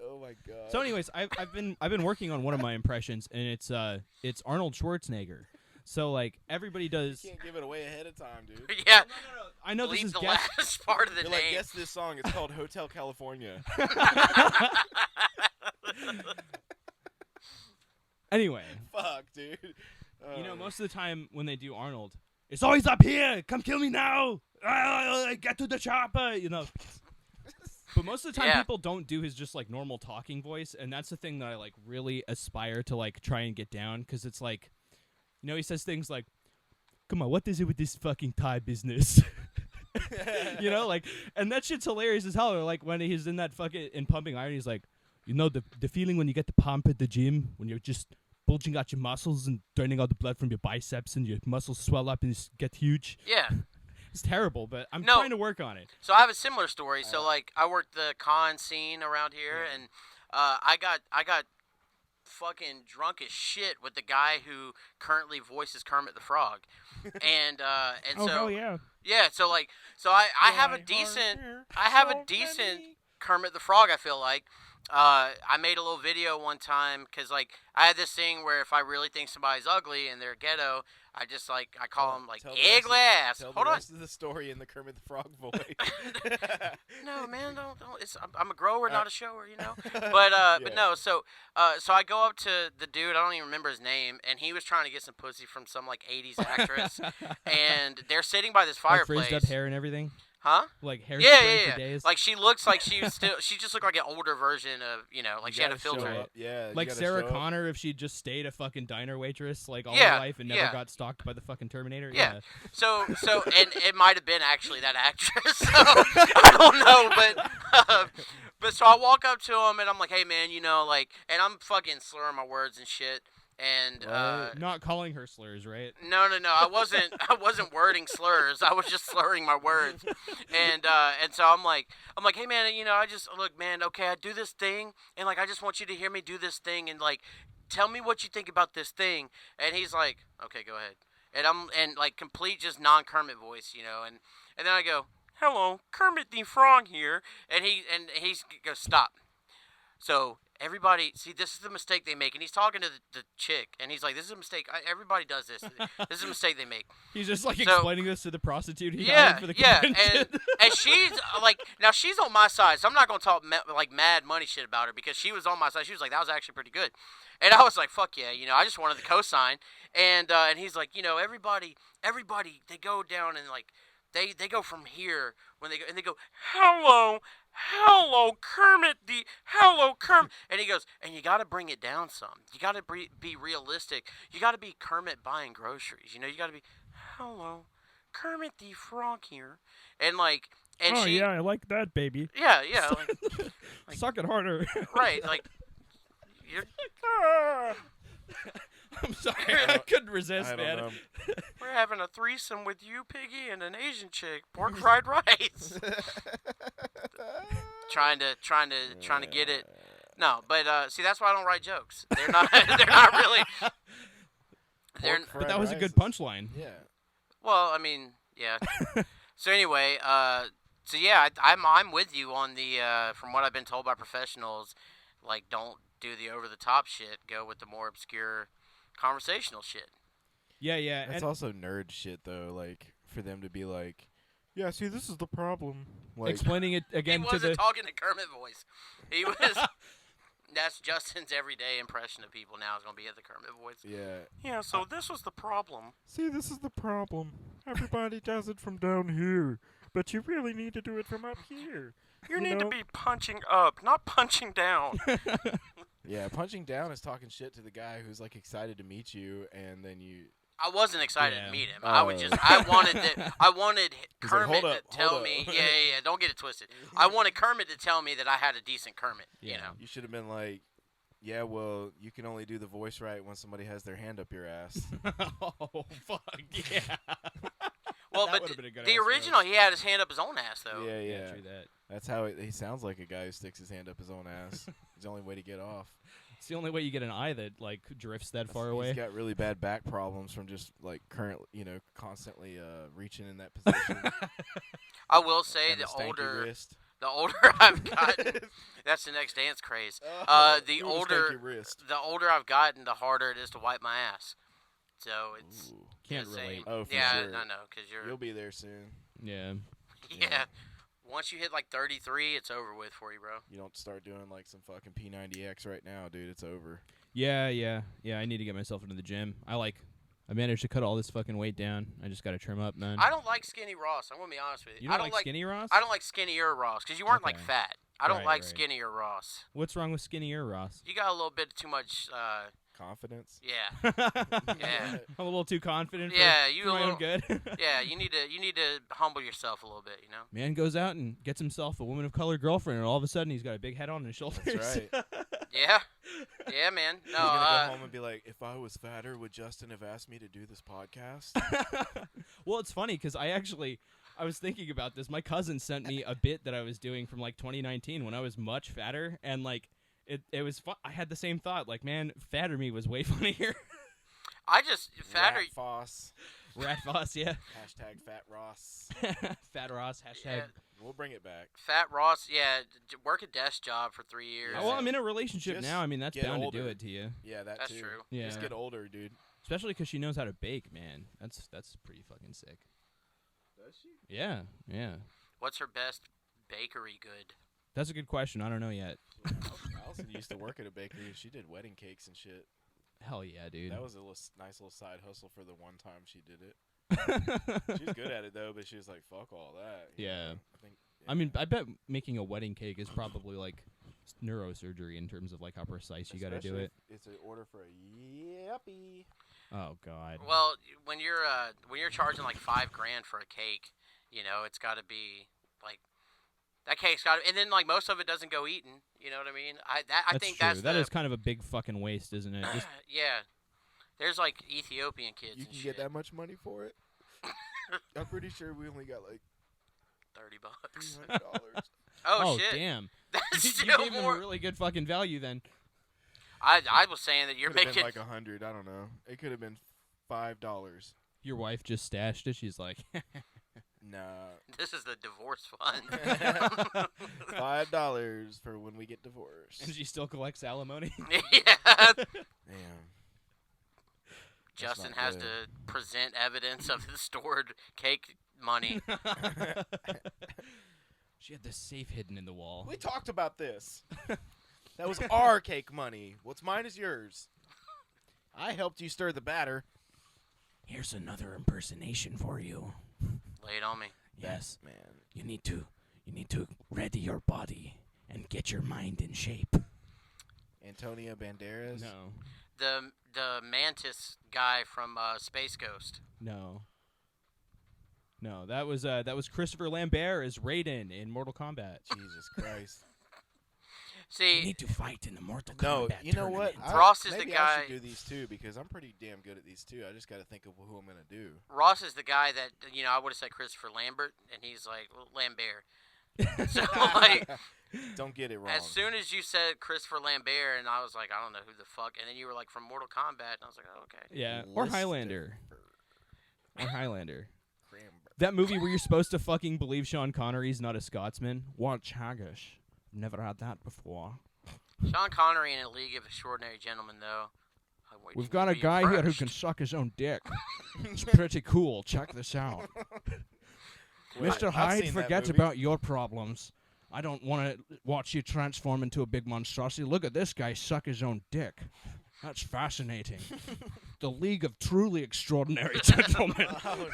Oh, my God. So, anyways, I've been working on one of my impressions, and it's Arnold Schwarzenegger. So like everybody does. You can't give it away ahead of time, dude. Yeah. No. I know this Leave is the guess. last part of the You're name. like, guess this song. It's called Hotel California. Anyway, Fuck, dude. most of the time when they do Arnold, it's always up here. Come kill me now. Get to the chopper. But most of the time, Yeah. people don't do his just like normal talking voice, and that's the thing that I like really aspire to like try and get down, because it's like, he says things like, "Come on, what is it with this fucking Thai business?" And that shit's hilarious as hell. Or like when he's in that in Pumping Iron, he's like, the feeling when you get the pump at the gym, when you're just bulging out your muscles and draining all the blood from your biceps, and your muscles swell up and get huge. Yeah. It's terrible, but I'm No. trying to work on it. So I have a similar story. So like I worked the con scene around here, and I got fucking drunk as shit with the guy who currently voices Kermit the Frog, and Oh, so hell yeah. yeah, so I have a decent Kermit the Frog. I feel like I made a little video one time because like I had this thing where if I really think somebody's ugly and they're ghetto, I just I call them like ugly ass. Tell Hold the on. rest of the story in the Kermit the Frog voice. No, man, don't. I'm a grower, not a shower, you know. But no. So I go up to the dude. I don't even remember his name, and he was trying to get some pussy from some like '80s actress, and they're sitting by this Like fireplace. frizzed up hair and everything. Huh? Like hair Yeah, spray yeah, for yeah. days. Like she looks like she just looked like an older version of like You she had a gotta show filter. up. Yeah, you like gotta Sarah show up. Connor if she just stayed a fucking diner waitress like all Yeah, her life and never yeah. got stalked by the fucking Terminator. Yeah. So and it might have been actually that actress. So I don't know, but so I walk up to him and I'm like, hey man, and I'm fucking slurring my words and shit. And Not calling her slurs, right? no, I wasn't wording slurs. I was just slurring my words. And so I'm like, hey man, I just look, man, okay, I do this thing, and like I just want you to hear me do this thing, and like tell me what you think about this thing. And he's like, okay, go ahead. And I'm like complete just non-Kermit voice, and then I go, hello, Kermit the Frog here, and he goes, stop. So everybody, see, this is the mistake they make. And he's talking to the chick, and he's like, this is a mistake. Everybody does this. This is a mistake they make. He's just like explaining this to the prostitute he Yeah, hired for the yeah. convention. And she's like, now she's on my side, so I'm not going to talk like mad money shit about her because she was on my side. She was like, that was actually pretty good. And I was like, fuck yeah, I just wanted the cosign. And he's like, everybody, they go down and like, they go from here when they go, and they go, hello, Kermit, hello, Kermit. And he goes, and you got to bring it down some. You got to be realistic. You got to be Kermit buying groceries. You got to be, hello, Kermit the Frog here. And like, and oh she, yeah, I like that, baby. yeah, like Suck it harder. right, like, you're, I'm sorry, I couldn't resist, I don't man. know. we're having a threesome with you, Piggy, and an Asian chick, pork fried rice. trying to get it. No, but see, that's why I don't write jokes. They're not really. But that was a good punchline. Yeah. Well, I mean, yeah. So anyway, so yeah, I'm with you on the from what I've been told by professionals, like don't do the over the top shit. Go with the more obscure conversational shit. Yeah. That's and also nerd shit though. Like for them to be like, yeah, see, this is the problem. Like explaining it again he to wasn't the. talking to Kermit voice. He was. That's Justin's everyday impression of people now is going to be at the Kermit voice. yeah. Yeah, so this was the problem. See, this is the problem. Everybody does it from down here, but you really need to do it from up here. You need know? to be punching up, not punching down. Yeah, punching down is talking shit to the guy who's like excited to meet you, and then you. I wasn't excited Yeah. to meet him. Oh. I wanted He's Kermit like, hold to up, tell hold me. up. Yeah, don't get it twisted. I wanted Kermit to tell me that I had a decent Kermit. You Yeah. know. You should have been like, yeah, well, you can only do the voice right when somebody has their hand up your ass. Oh fuck yeah. Well, That but would've been a good the ass original, roast. he had his hand up his own ass though. Yeah. True that. That's how he sounds like a guy who sticks his hand up his own ass. It's the only way to get off. It's the only way you get an eye that like drifts that far away. He's got really bad back problems from just like constantly reaching in that position. I will say And the a stanky older wrist. I've gotten, that's the next dance craze. The Dude, a older stanky wrist. I've gotten, the harder it is to wipe my ass. So it's Ooh. Can't insane. relate. Oh, for yeah, sure. I know, because You'll be there soon. Yeah. yeah. Once you hit like 33, it's over with for you, bro. You don't start doing like some fucking P90X right now, dude. It's over. Yeah. I need to get myself into the gym. I managed to cut all this fucking weight down. I just got to trim up, man. I don't like skinny Ross. I'm gonna be honest with you. You don't like skinny Ross? I don't like skinnier Ross because you weren't like Okay. fat. I don't Right, like right. skinnier Ross. What's wrong with skinnier Ross? You got a little bit too much. Confidence. Yeah, yeah, I'm a little too confident. Yeah, for you my a own little- good. yeah. You need to humble yourself a little bit. You know. Man goes out and gets himself a woman of color girlfriend, and all of a sudden he's got a big head on his shoulders. That's right. Yeah, yeah, man. No, He's gonna go home and be like, if I was fatter, would Justin have asked me to do this podcast? Well, it's funny because I was thinking about this. My cousin sent me a bit that I was doing from like 2019 when I was much fatter, and like It was fun. I had the same thought. Like, man, Fatter Me was way funnier. I just fatter. Rat Foss. Rat Foss, yeah. Hashtag Fat Ross. Fat Ross. Hashtag. Yeah. We'll bring it back. Fat Ross, yeah, work a desk job for 3 years. Well, I'm in a relationship Just now. I mean, that's get bound older. to do it to you. Yeah, That's too. true. Yeah. Just get older, dude. Especially because she knows how to bake, man. That's pretty fucking sick. Does she? Yeah, yeah. What's her best bakery good? That's a good question. I don't know yet. Allison used to work at a bakery. She did wedding cakes and shit. Hell yeah, dude. That was a nice little side hustle for the one time she did it. She's good at it though, but she was like, "Fuck all that." you Yeah. know? I mean, I bet making a wedding cake is probably like neurosurgery in terms of like how precise you got to do Especially it. if it's an order for a yuppie. Oh God. Well, when you're charging like $5,000 for a cake, you know, it's got to be like that cake's got, and then like most of it doesn't go eaten. You know what I mean? I think true. that's That is kind of a big fucking waste, isn't it? Just yeah. There's like Ethiopian kids You and can shit. get that much money for it? I'm pretty sure we only got like $30. $300. Oh, shit. damn. That's You still gave him more. a really good fucking value then. I was saying that you're Could have making. been like 100. I don't know. It could have been $5. Your wife just stashed it. She's like, Nah. This is the divorce fund. $5 for when we get divorced. and she still collects alimony. yeah. Damn. Justin not has good. to present evidence of the stored cake money. She had the safe hidden in the wall. We talked about this. That was our cake money. What's mine is yours. I helped you stir the batter. Here's another impersonation for you. Lay it on me. Yes, Man. you need to ready your body and get your mind in shape. Antonio Banderas. No, The mantis guy from Space Ghost. no. That was Christopher Lambert as Raiden in Mortal Kombat. Jesus Christ. See, to fight in the Mortal No, you know what? Ross is the maybe I guy- should do these too because I'm pretty damn good at these too. I just got to think of who I'm gonna do. Ross is the guy that, you know, I would have said Christopher Lambert, and he's like, well, Lambert. So, like, Don't get it wrong. as soon as you said Christopher Lambert, and I was like, I don't know who the fuck, and then you were like, from Mortal Kombat, and I was like, oh, okay. Yeah, or Lister. Highlander. Or Highlander. Cranberry. That movie where you're supposed to fucking believe Sean Connery's not a Scotsman. Watch Haggis. Never had that before. Sean Connery in A League of Extraordinary Gentlemen, though. I'm waiting We've got a to be guy here who impressed. can suck his own dick. It's pretty cool. Check this out. Wait, Mr. I've Hyde, seen that forget movie. about your problems. I don't want to watch you transform into a big monstrosity. Look at this guy suck his own dick. That's fascinating. The League of Truly Extraordinary Gentlemen. Oh,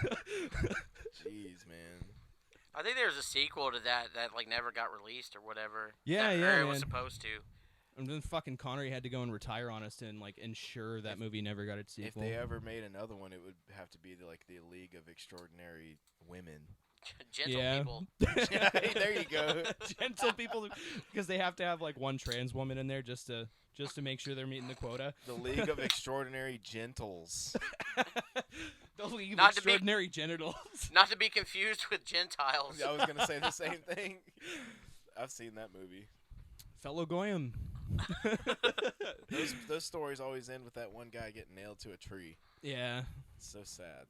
jeez, man. I think there was a sequel to that like never got released or whatever. Yeah, that, yeah, or it was man. supposed to. And then fucking Connery had to go and retire on us and like ensure that movie never got its If sequel. they ever made another one, it would have to be the League of Extraordinary Women. Gentle Yeah. people. There you go. Gentle people, because they have to have like one trans woman in there just to make sure they're meeting the quota. The League of Extraordinary Gentles. The League of Not to be- Extraordinary Genitals. Not to be confused with Gentiles. I was gonna say the same thing. I've seen that movie. Fellow Goyim. Those stories always end with that one guy getting nailed to a tree. Yeah. It's so sad.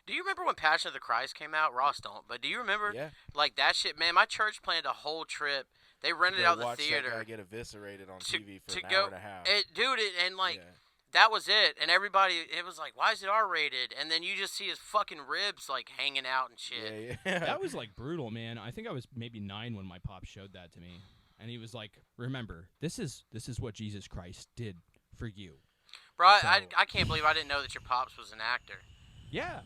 Do you remember when Passion of the Christ came out? Ross don't, but do you remember? Yeah. Like that shit, man. My church planned a whole trip. They rented Go out the watch theater that guy get eviscerated on to, TV for to an go. hour and a half. And like Yeah. that was it. And everybody, it was like, why is it R-rated? And then you just see his fucking ribs like hanging out and shit. Yeah. That was like brutal, man. I think I was maybe 9 when my pop showed that to me. And he was like, remember, this is what Jesus Christ did for you. Bro, So- I can't believe I didn't know that your pops was an actor. Yeah.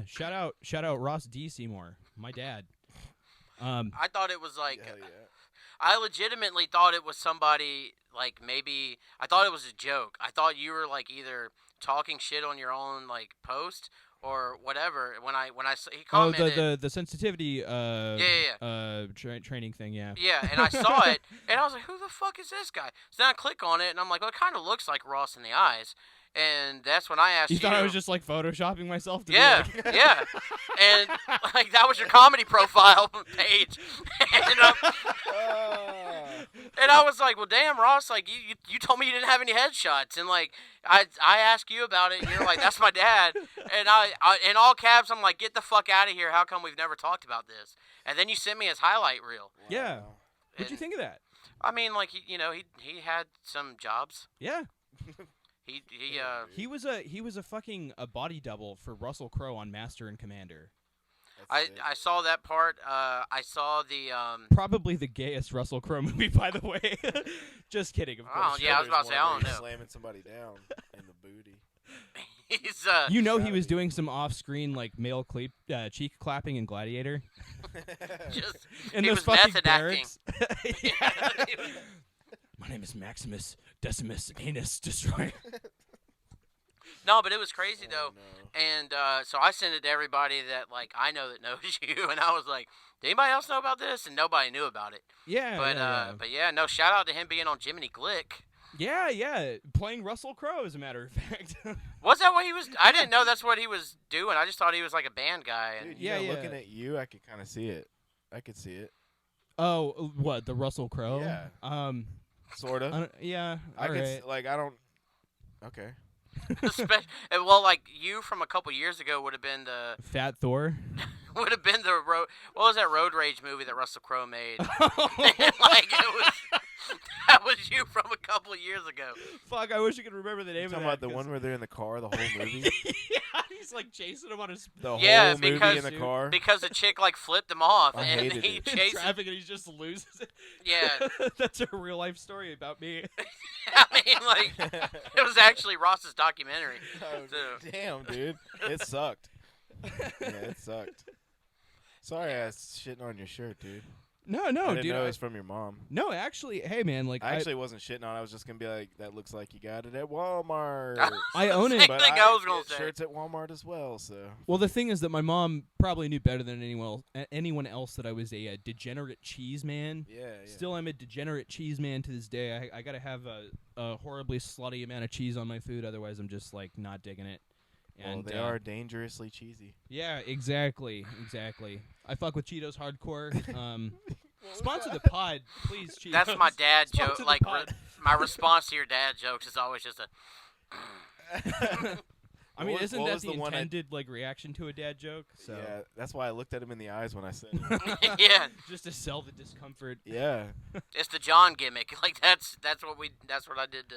Shout out Ross D. Seymour, my dad. I thought it was like, Hell yeah. I legitimately thought it was somebody, like, maybe, I thought it was a joke. I thought you were, like, either talking shit on your own, like, post or whatever. When I he commented. the sensitivity training thing, yeah. Yeah, and I saw it, and I was like, who the fuck is this guy? So then I click on it, and I'm like, well, it kind of looks like Ross in the eyes. And that's when I asked you. You thought I was just like photoshopping myself? To Yeah, be like yeah. And like that was your comedy profile page. And I was like, well, damn, Ross, like you told me you didn't have any headshots, and like I asked you about it, and you're like, that's my dad, and I in all caps, I'm like, get the fuck out of here. How come we've never talked about this? And then you sent me his highlight reel. Yeah. What'd you think of that? I mean, like he had some jobs. Yeah. He was a fucking body double for Russell Crowe on Master and Commander. I saw that part. I saw the probably the gayest Russell Crowe movie, by the way. Just kidding, of course. Oh yeah, I was about to say I don't know. Slamming somebody down in the booty. He's he was doing some off-screen like male cheek clapping in Gladiator. Just in he those was fucking method barracks. acting. My name is Maximus Decimus Anus Destroyer. No, but it was crazy though, No. and so I sent it to everybody that like I know that knows you, and I was like, "Did anybody else know about this?" And nobody knew about it. Yeah, But yeah, no, shout out to him being on Jiminy Glick. Yeah, playing Russell Crowe, as a matter of fact. Was that what he was? I didn't know that's what he was doing. I just thought he was like a band guy. And Dude, yeah. Looking at you, I could kind of see it. I could see it. Oh, what, the Russell Crowe? Yeah. Sort of. Yeah. I could right. like I don't. Okay. Well, like you from a couple years ago would have been the Fat Thor. would have been the road. What was that road rage movie that Russell Crowe made? Like it was. That was you from a couple of years ago. Fuck, I wish I could remember the name of that. Talking about the one where they're in the car the whole movie? Yeah, he's like chasing him on his The Yeah, whole movie because- in the car? Because the chick like flipped him off, I and hated he it. in chases. traffic and he just loses it. Yeah. That's a real life story about me. I mean, like it was actually Ross's documentary. Oh, So- damn, dude. It sucked. Yeah, it sucked. Sorry I was shitting on your shirt, dude. No, I didn't dude. know it was from your mom. No, actually, hey man, like I actually wasn't shitting on it. I was just going to be like, that looks like you got it at Walmart. I own it. Same But thing I was gonna get say. shirts at Walmart as well, so. Well, the thing is that my mom probably knew better than anyone else that I was a degenerate cheese man. Yeah. Still, I'm a degenerate cheese man to this day. I gotta have a horribly slutty amount of cheese on my food, otherwise I'm just like not digging it. Well, And they are dangerously cheesy. Yeah, exactly. I fuck with Cheetos hardcore. Sponsor the pod, please, Cheetos. That's my dad Sponsor joke. the Like pod. my response to your dad jokes is always just a. I mean, isn't what that was the the one I- intended like reaction to a dad joke? So Yeah, that's why I looked at him in the eyes when I said it. Yeah, just to sell the discomfort. Yeah. it's the John gimmick. Like that's what I did to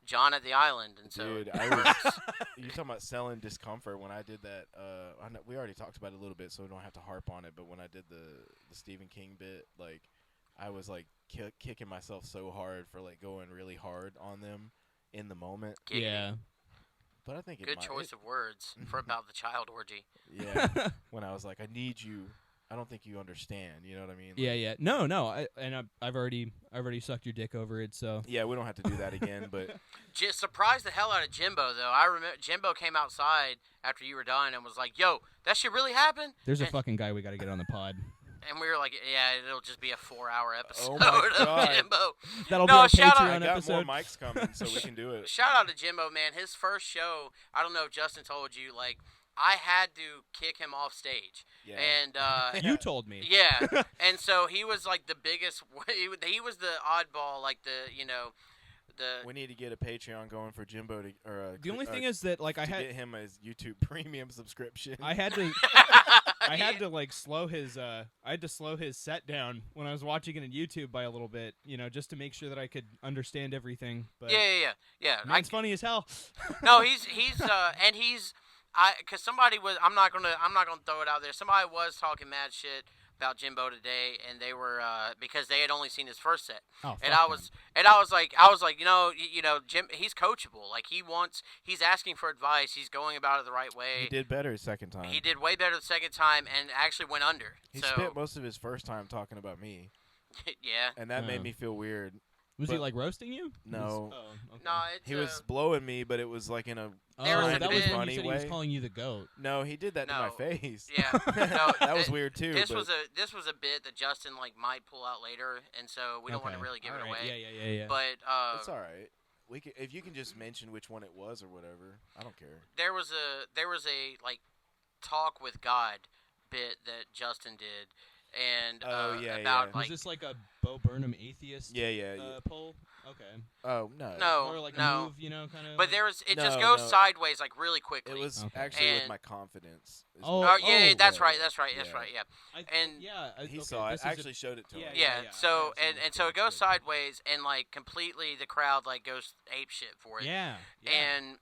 John at the island, and so. Dude, I was. You're talking about selling discomfort when I did that. I know, we already talked about it a little bit, so we don't have to harp on it. But when I did the Stephen King bit, like, I was like kicking myself so hard for like going really hard on them in the moment. Giggity. Yeah. But I think Good choice of words for about the child orgy. Yeah. When I was like, I need you. I don't think you understand. You know what I mean? Like, Yeah. No. I've already sucked your dick over it. So Yeah, we don't have to do that again. But Just surprised the hell out of Jimbo though. I remember Jimbo came outside after you were done and was like, "Yo, that shit really happened?" there's a and, fucking guy we got to get on the pod. And we were like, "Yeah, it'll just be a 4-hour episode Oh my of God. Jimbo." That'll be No, our shout out- I Patreon got episode. more mics coming, so we can do it. Shout out to Jimbo, man. His first show, I don't know if Justin told you, like I had to kick him off stage. Yeah. And You told me. yeah. And so he was like the biggest he was the oddball, like We need to get a Patreon going for Jimbo to. Or The only thing is that like I to had get him his YouTube Premium subscription. I had to like slow his set down when I was watching it on YouTube by a little bit, just to make sure that I could understand everything. But yeah. man's funny as hell. No, he's because somebody was. I'm not gonna throw it out there. Somebody was talking mad shit about Jimbo today, and they were because they had only seen his first set. Oh, and fuck I was like, Jim, he's coachable. Like he's asking for advice. He's going about it the right way. He did better his second time. He did way better the second time, and actually went under. He so spent most of his first time talking about me, yeah. and that made me feel weird. Was he But- like roasting you? No. Okay. No, it's He was blowing me, but it was like in a There was Oh, a that was bit- when you said he was way. calling you the goat. No, he did that to my No. face. Yeah, no, that was weird too. This but was a bit that Justin might pull out later, and so we don't want to Okay. really give All it right. away. Yeah. But it's all right. we can, if you can just mention which one it was or whatever. I don't care. There was a like talk with God bit that Justin did, and about Was like this like a Bo Burnham atheist? Yeah. Poll. Okay. Oh no. no, Or like no. a move, you know, kind of. But there was it just No, goes no. sideways like really quickly. It was Okay. actually with And- my confidence. is Oh, what- yeah, that's yeah. right. That's right. Yeah. And He saw it. I actually showed it to him. Yeah, so and so it goes sideways and like completely the crowd like goes ape shit for it. Yeah. And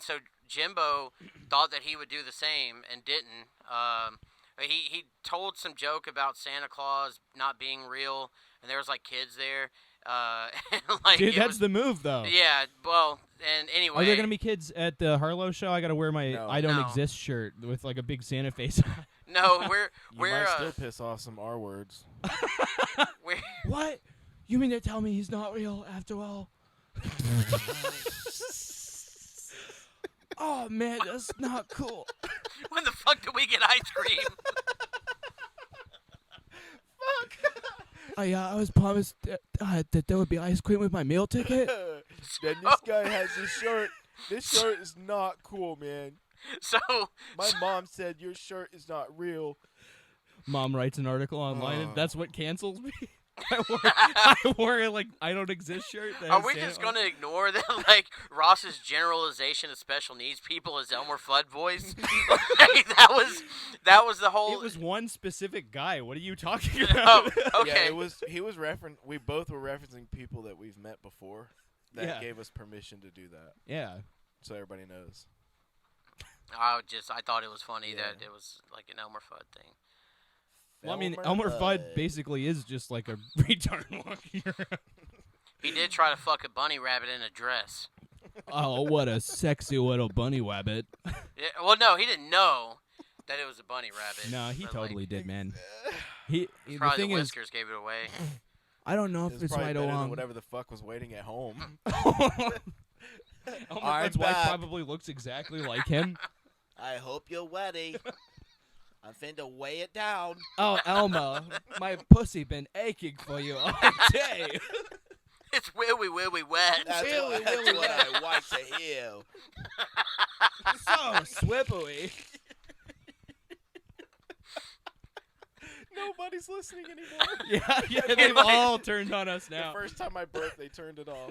so Jimbo thought that he would do the same and didn't. He told some joke about Santa Claus not being real, and there was like kids there. And, like, Dude, it that's was- the move, though. Yeah, well, and anyway. Are there gonna be kids at the Harlow show? I gotta wear my No. "I don't No. exist" shirt with like a big Santa face. No, we're You we're might still piss off some R words. we're What? You mean to tell me he's not real after all? Oh man, that's not cool. when the fuck do we get ice cream? I was promised that there would be ice cream with my meal ticket. Then this guy has this shirt. This shirt is not cool, man. So My mom said your shirt is not real. Mom writes an article online, and Oh. that's what cancels me. I wore a, like I don't exist shirt. That are has we Santa just on it. gonna ignore that, like Ross's generalization of special needs people is Elmer Fudd voice? Like, that was the whole. It was one specific guy. What are you talking Oh, about? okay. Yeah, he was we both were referencing people that we've met before that Yeah. gave us permission to do that. Yeah. So everybody knows. I thought it was funny Yeah. that it was like an Elmer Fudd thing. Well, I mean, Elmer Fudd basically is just like a retard walking around. He did try to fuck a bunny rabbit in a dress. Oh, what a sexy little bunny wabbit. Yeah, well, no, he didn't know that it was a bunny rabbit. No, he but, totally like, did, man. The Probably thing the is, whiskers gave it away. I don't know if It's it's probably right better or than wrong. whatever the fuck was waiting at home. Elmer I'm Fudd's wife back. probably looks exactly like him. I hope you're ready. I'm finna weigh it down. Oh, Elma, my pussy been aching for you all day. It's willy wet. That's Really, what, really what I bad. like to hear. So swippery. Nobody's listening anymore. Yeah, they've all turned on us now. The first time I burped, they turned it off.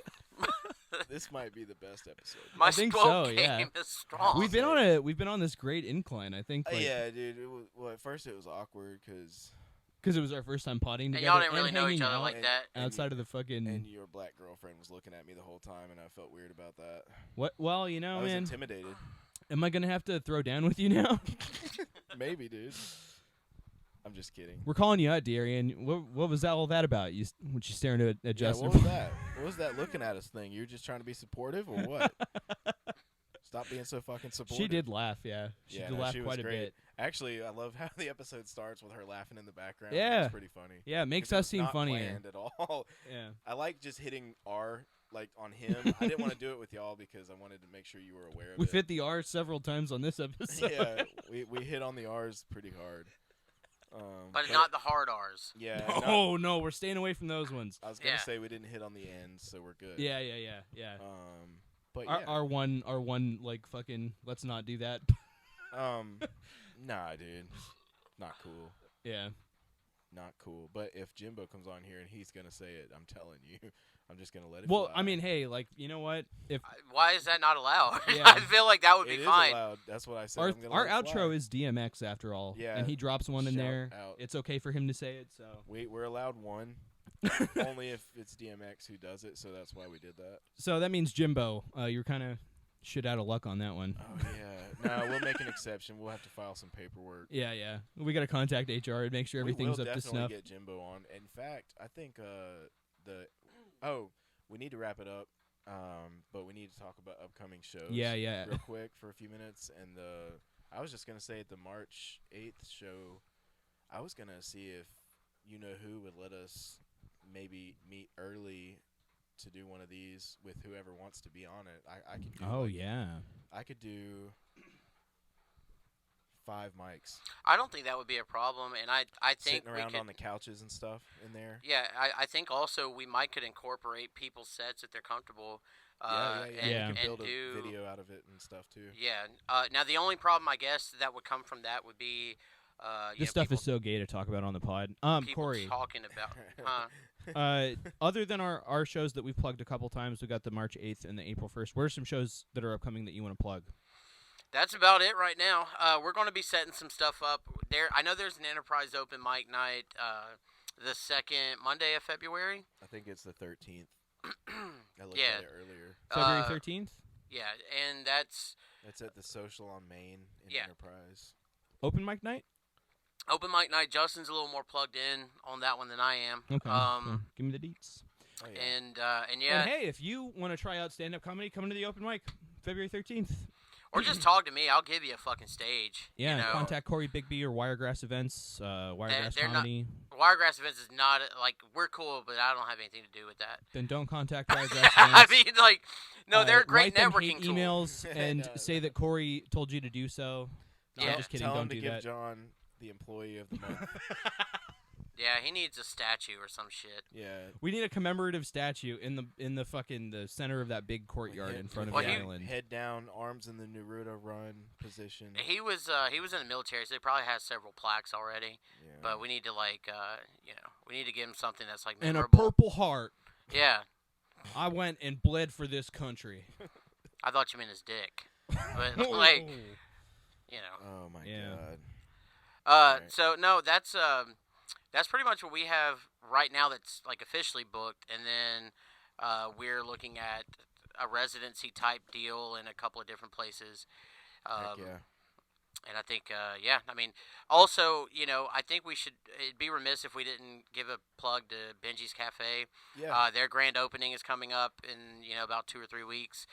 This might be the best episode. My I think smoke so, game yeah. is strong. We've been on this great incline. I think, like, Yeah, dude. It was, well, at first it was awkward because because it was our first time potting and together. y'all didn't really know hanging each other out like that. outside of the fucking. and your black girlfriend was looking at me the whole time, and I felt weird about that. What? Well, you know, I was man. intimidated. Am I gonna have to throw down with you now? Maybe, dude. I'm just kidding. We're calling you out, Darian. What was all that about? You what you staring at Yeah, Justin? what was that? What was that looking at us thing? You were just trying to be supportive, or what? Stop being so fucking supportive. She did laugh, yeah. She Yeah, did no, laugh she was quite a great. bit. Actually, I love how the episode starts with her laughing in the background. Yeah. It's pretty funny. Yeah, it makes 'Cause it us was seem not funnier. planned at all. Yeah. I like just hitting R like on him. I didn't want to do it with y'all because I wanted to make sure you were aware of We've it. hit the R several times on this episode. Yeah, we hit on the R's pretty hard. But not the hard R's. Yeah. Oh no, we're staying away from those ones. I was gonna Yeah. say we didn't hit on the ends, so we're good. Yeah. But Our, yeah. our one like fucking let's not do that. Nah, dude, not cool. Yeah. Not cool. But if Jimbo comes on here and he's gonna say it, I'm telling you, I'm just gonna let it. Well, fly. I mean, hey, like you know what? If Why is that not allowed? Yeah. I feel like that would it be is fine. allowed. That's what I said. our I'm gonna our let it outro fly. is DMX after all, Yeah. and he drops one in Shout there. out. It's okay for him to say it. So We're allowed one, only if it's DMX who does it. So that's why we did that. so that means Jimbo, you're kind of shit out of luck on that one. Oh yeah. No, we'll make an exception. We'll have to file some paperwork. Yeah. We got to contact HR and make sure everything's we will up to definitely snuff. get Jimbo on. In fact, I think we need to wrap it up. But we need to talk about upcoming shows. Yeah. Real quick for a few minutes, and I was just gonna say at the March 8th show, I was gonna see if you know who would let us maybe meet early to do one of these with whoever wants to be on it. I could do Oh like, yeah. I could do 5 mics. I don't think that would be a problem, and I think Sitting around we could, on the couches and stuff in there. Yeah, I think also we could incorporate people's sets if they're comfortable. Yeah. And, You can and build do, a video out of it and stuff too. Yeah. Now the only problem I guess that would come from that would be. This stuff is so gay to talk about on the pod. People Corey. talking about. Other than our shows that we've plugged a couple times, we got the March 8th and the April 1st. What are some shows that are upcoming that you want to plug? That's about it right now. We're going to be setting some stuff up there. I know there's an Enterprise open mic night the second Monday of February. I think it's the 13th. I looked Yeah. at it earlier. February 13th? Yeah, and that's at the Social on Main in Yeah. Enterprise. Open mic night? open mic night. Justin's a little more plugged in on that one than I am. Okay. Well, give me the deets. Oh, yeah. And yeah. And hey, if you want to try out stand-up comedy, come to the open mic, February 13th. Or just talk to me. I'll give you a fucking stage. Yeah, you know? contact Corey Bigbie or Wiregrass Events, Wiregrass they're Comedy. Wiregrass Events is not, like, we're cool, but I don't have anything to do with that. Then don't contact Wiregrass Events. I mean, like, no, they're a great write them networking hate tool. emails and say that Corey told you to do so. No, Yeah. I'm just kidding. Tell Don't him to do give that. John the employee of the month. Yeah, he needs a statue or some shit. Yeah. We need a commemorative statue in the fucking the center of that big courtyard in front of the island. Head down, arms in the Naruto run position. He was in the military, so he probably has several plaques already. Yeah. But we need to we need to give him something that's like And a memorable. Purple Heart. Yeah, I went and bled for this country. I thought you meant his dick, but like, you know. Oh my Yeah. god. Right. So no, that's pretty much what we have right now. That's like officially booked, and then we're looking at a residency type deal in a couple of different places. Heck yeah. And I think, I mean, also, I think it'd be remiss if we didn't give a plug to Benji's Cafe. Yeah. Their grand opening is coming up in, about 2 or 3 weeks.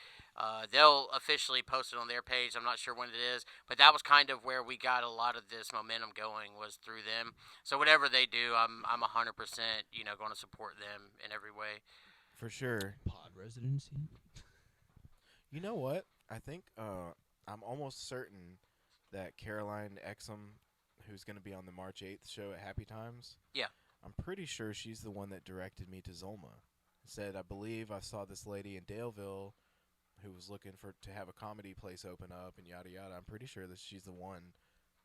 They'll officially post it on their page. I'm not sure when it is, but that was kind of where we got a lot of this momentum going, was through them. So whatever they do, I'm 100%, going to support them in every way. For sure. Pod residency. You know what? I think I'm almost certain that Caroline Exum, who's going to be on the March 8th show at Happy Times, Yeah. I'm pretty sure she's the one that directed me to Zolma. Said, I believe I saw this lady in Daleville who was looking to have a comedy place open up and yada yada. I'm pretty sure that she's the one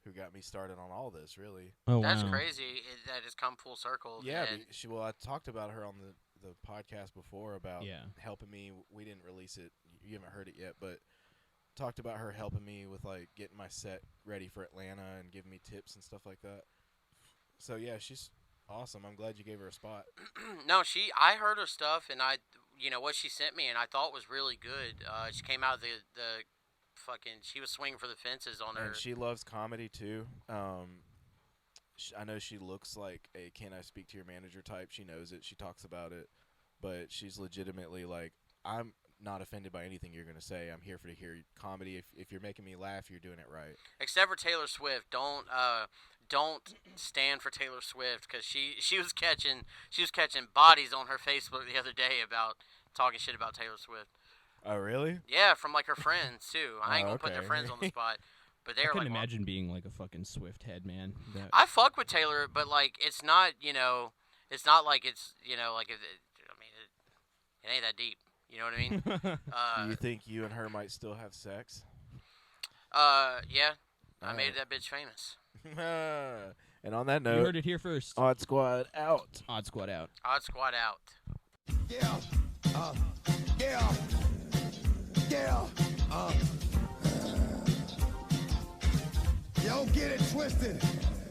who got me started on all this, really. Oh, That's wow. crazy that it's come full circle. Yeah, and I talked about her on the podcast before about helping me. We didn't release it. You haven't heard it yet, but talked about her helping me with like getting my set ready for Atlanta and giving me tips and stuff like that. So yeah, she's awesome. I'm glad you gave her a spot. No, I heard her stuff, and what she sent me, and I thought was really good. She came out of the fucking, she was swinging for the fences on her. And she loves comedy too. I know she looks like a "can I speak to your manager" type. She knows it. She talks about it, but she's legitimately like, I'm not offended by anything you're gonna say. I'm here to hear comedy. If you're making me laugh, you're doing it right. Except for Taylor Swift, don't stand for Taylor Swift, because she was catching bodies on her Facebook the other day about talking shit about Taylor Swift. Oh really? Yeah, from like her friends too. I ain't gonna put their okay. friends on the spot, but they I were couldn't like, imagine being like a fucking Swift head, man. I fuck with Taylor, but like it's not it's not like it's like it ain't that deep. You know what I mean? Do you think you and her might still have sex? Yeah. I made Alright. that bitch famous. And on that You note, heard it here first. Odd Squad out. Odd Squad out. Odd Squad out. Yeah. Don't get it twisted.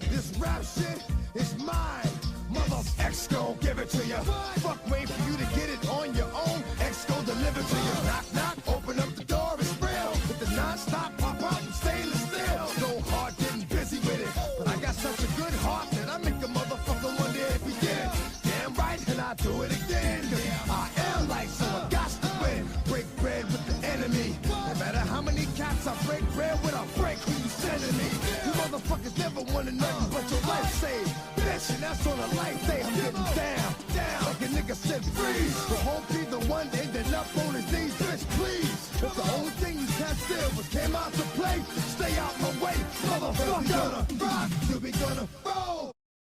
This rap shit is mine. Mother X gon' give it to you. Fuck, wait for you to get it on your own. X gon' deliver to you. Knock, knock, open up the door, it's real. With the non-stop pop out and stainless steel. Go hard getting busy with it. But I got such a good heart that I make a motherfucker wonder if we did it. Damn right, and I do it again. I am like, so I got to win. Break bread with the enemy. No matter how many cats I break bread with, I break who you sending me. You motherfuckers never wanted nothing but your life saved. Bitch, and that's on a life day. I'm getting down. Like a nigga said, freeze. But won't be the one ending up on his knees, bitch, please. If the only thing you can't steal was came out to play, stay out my way, motherfucker. gonna rock till we gonna roll.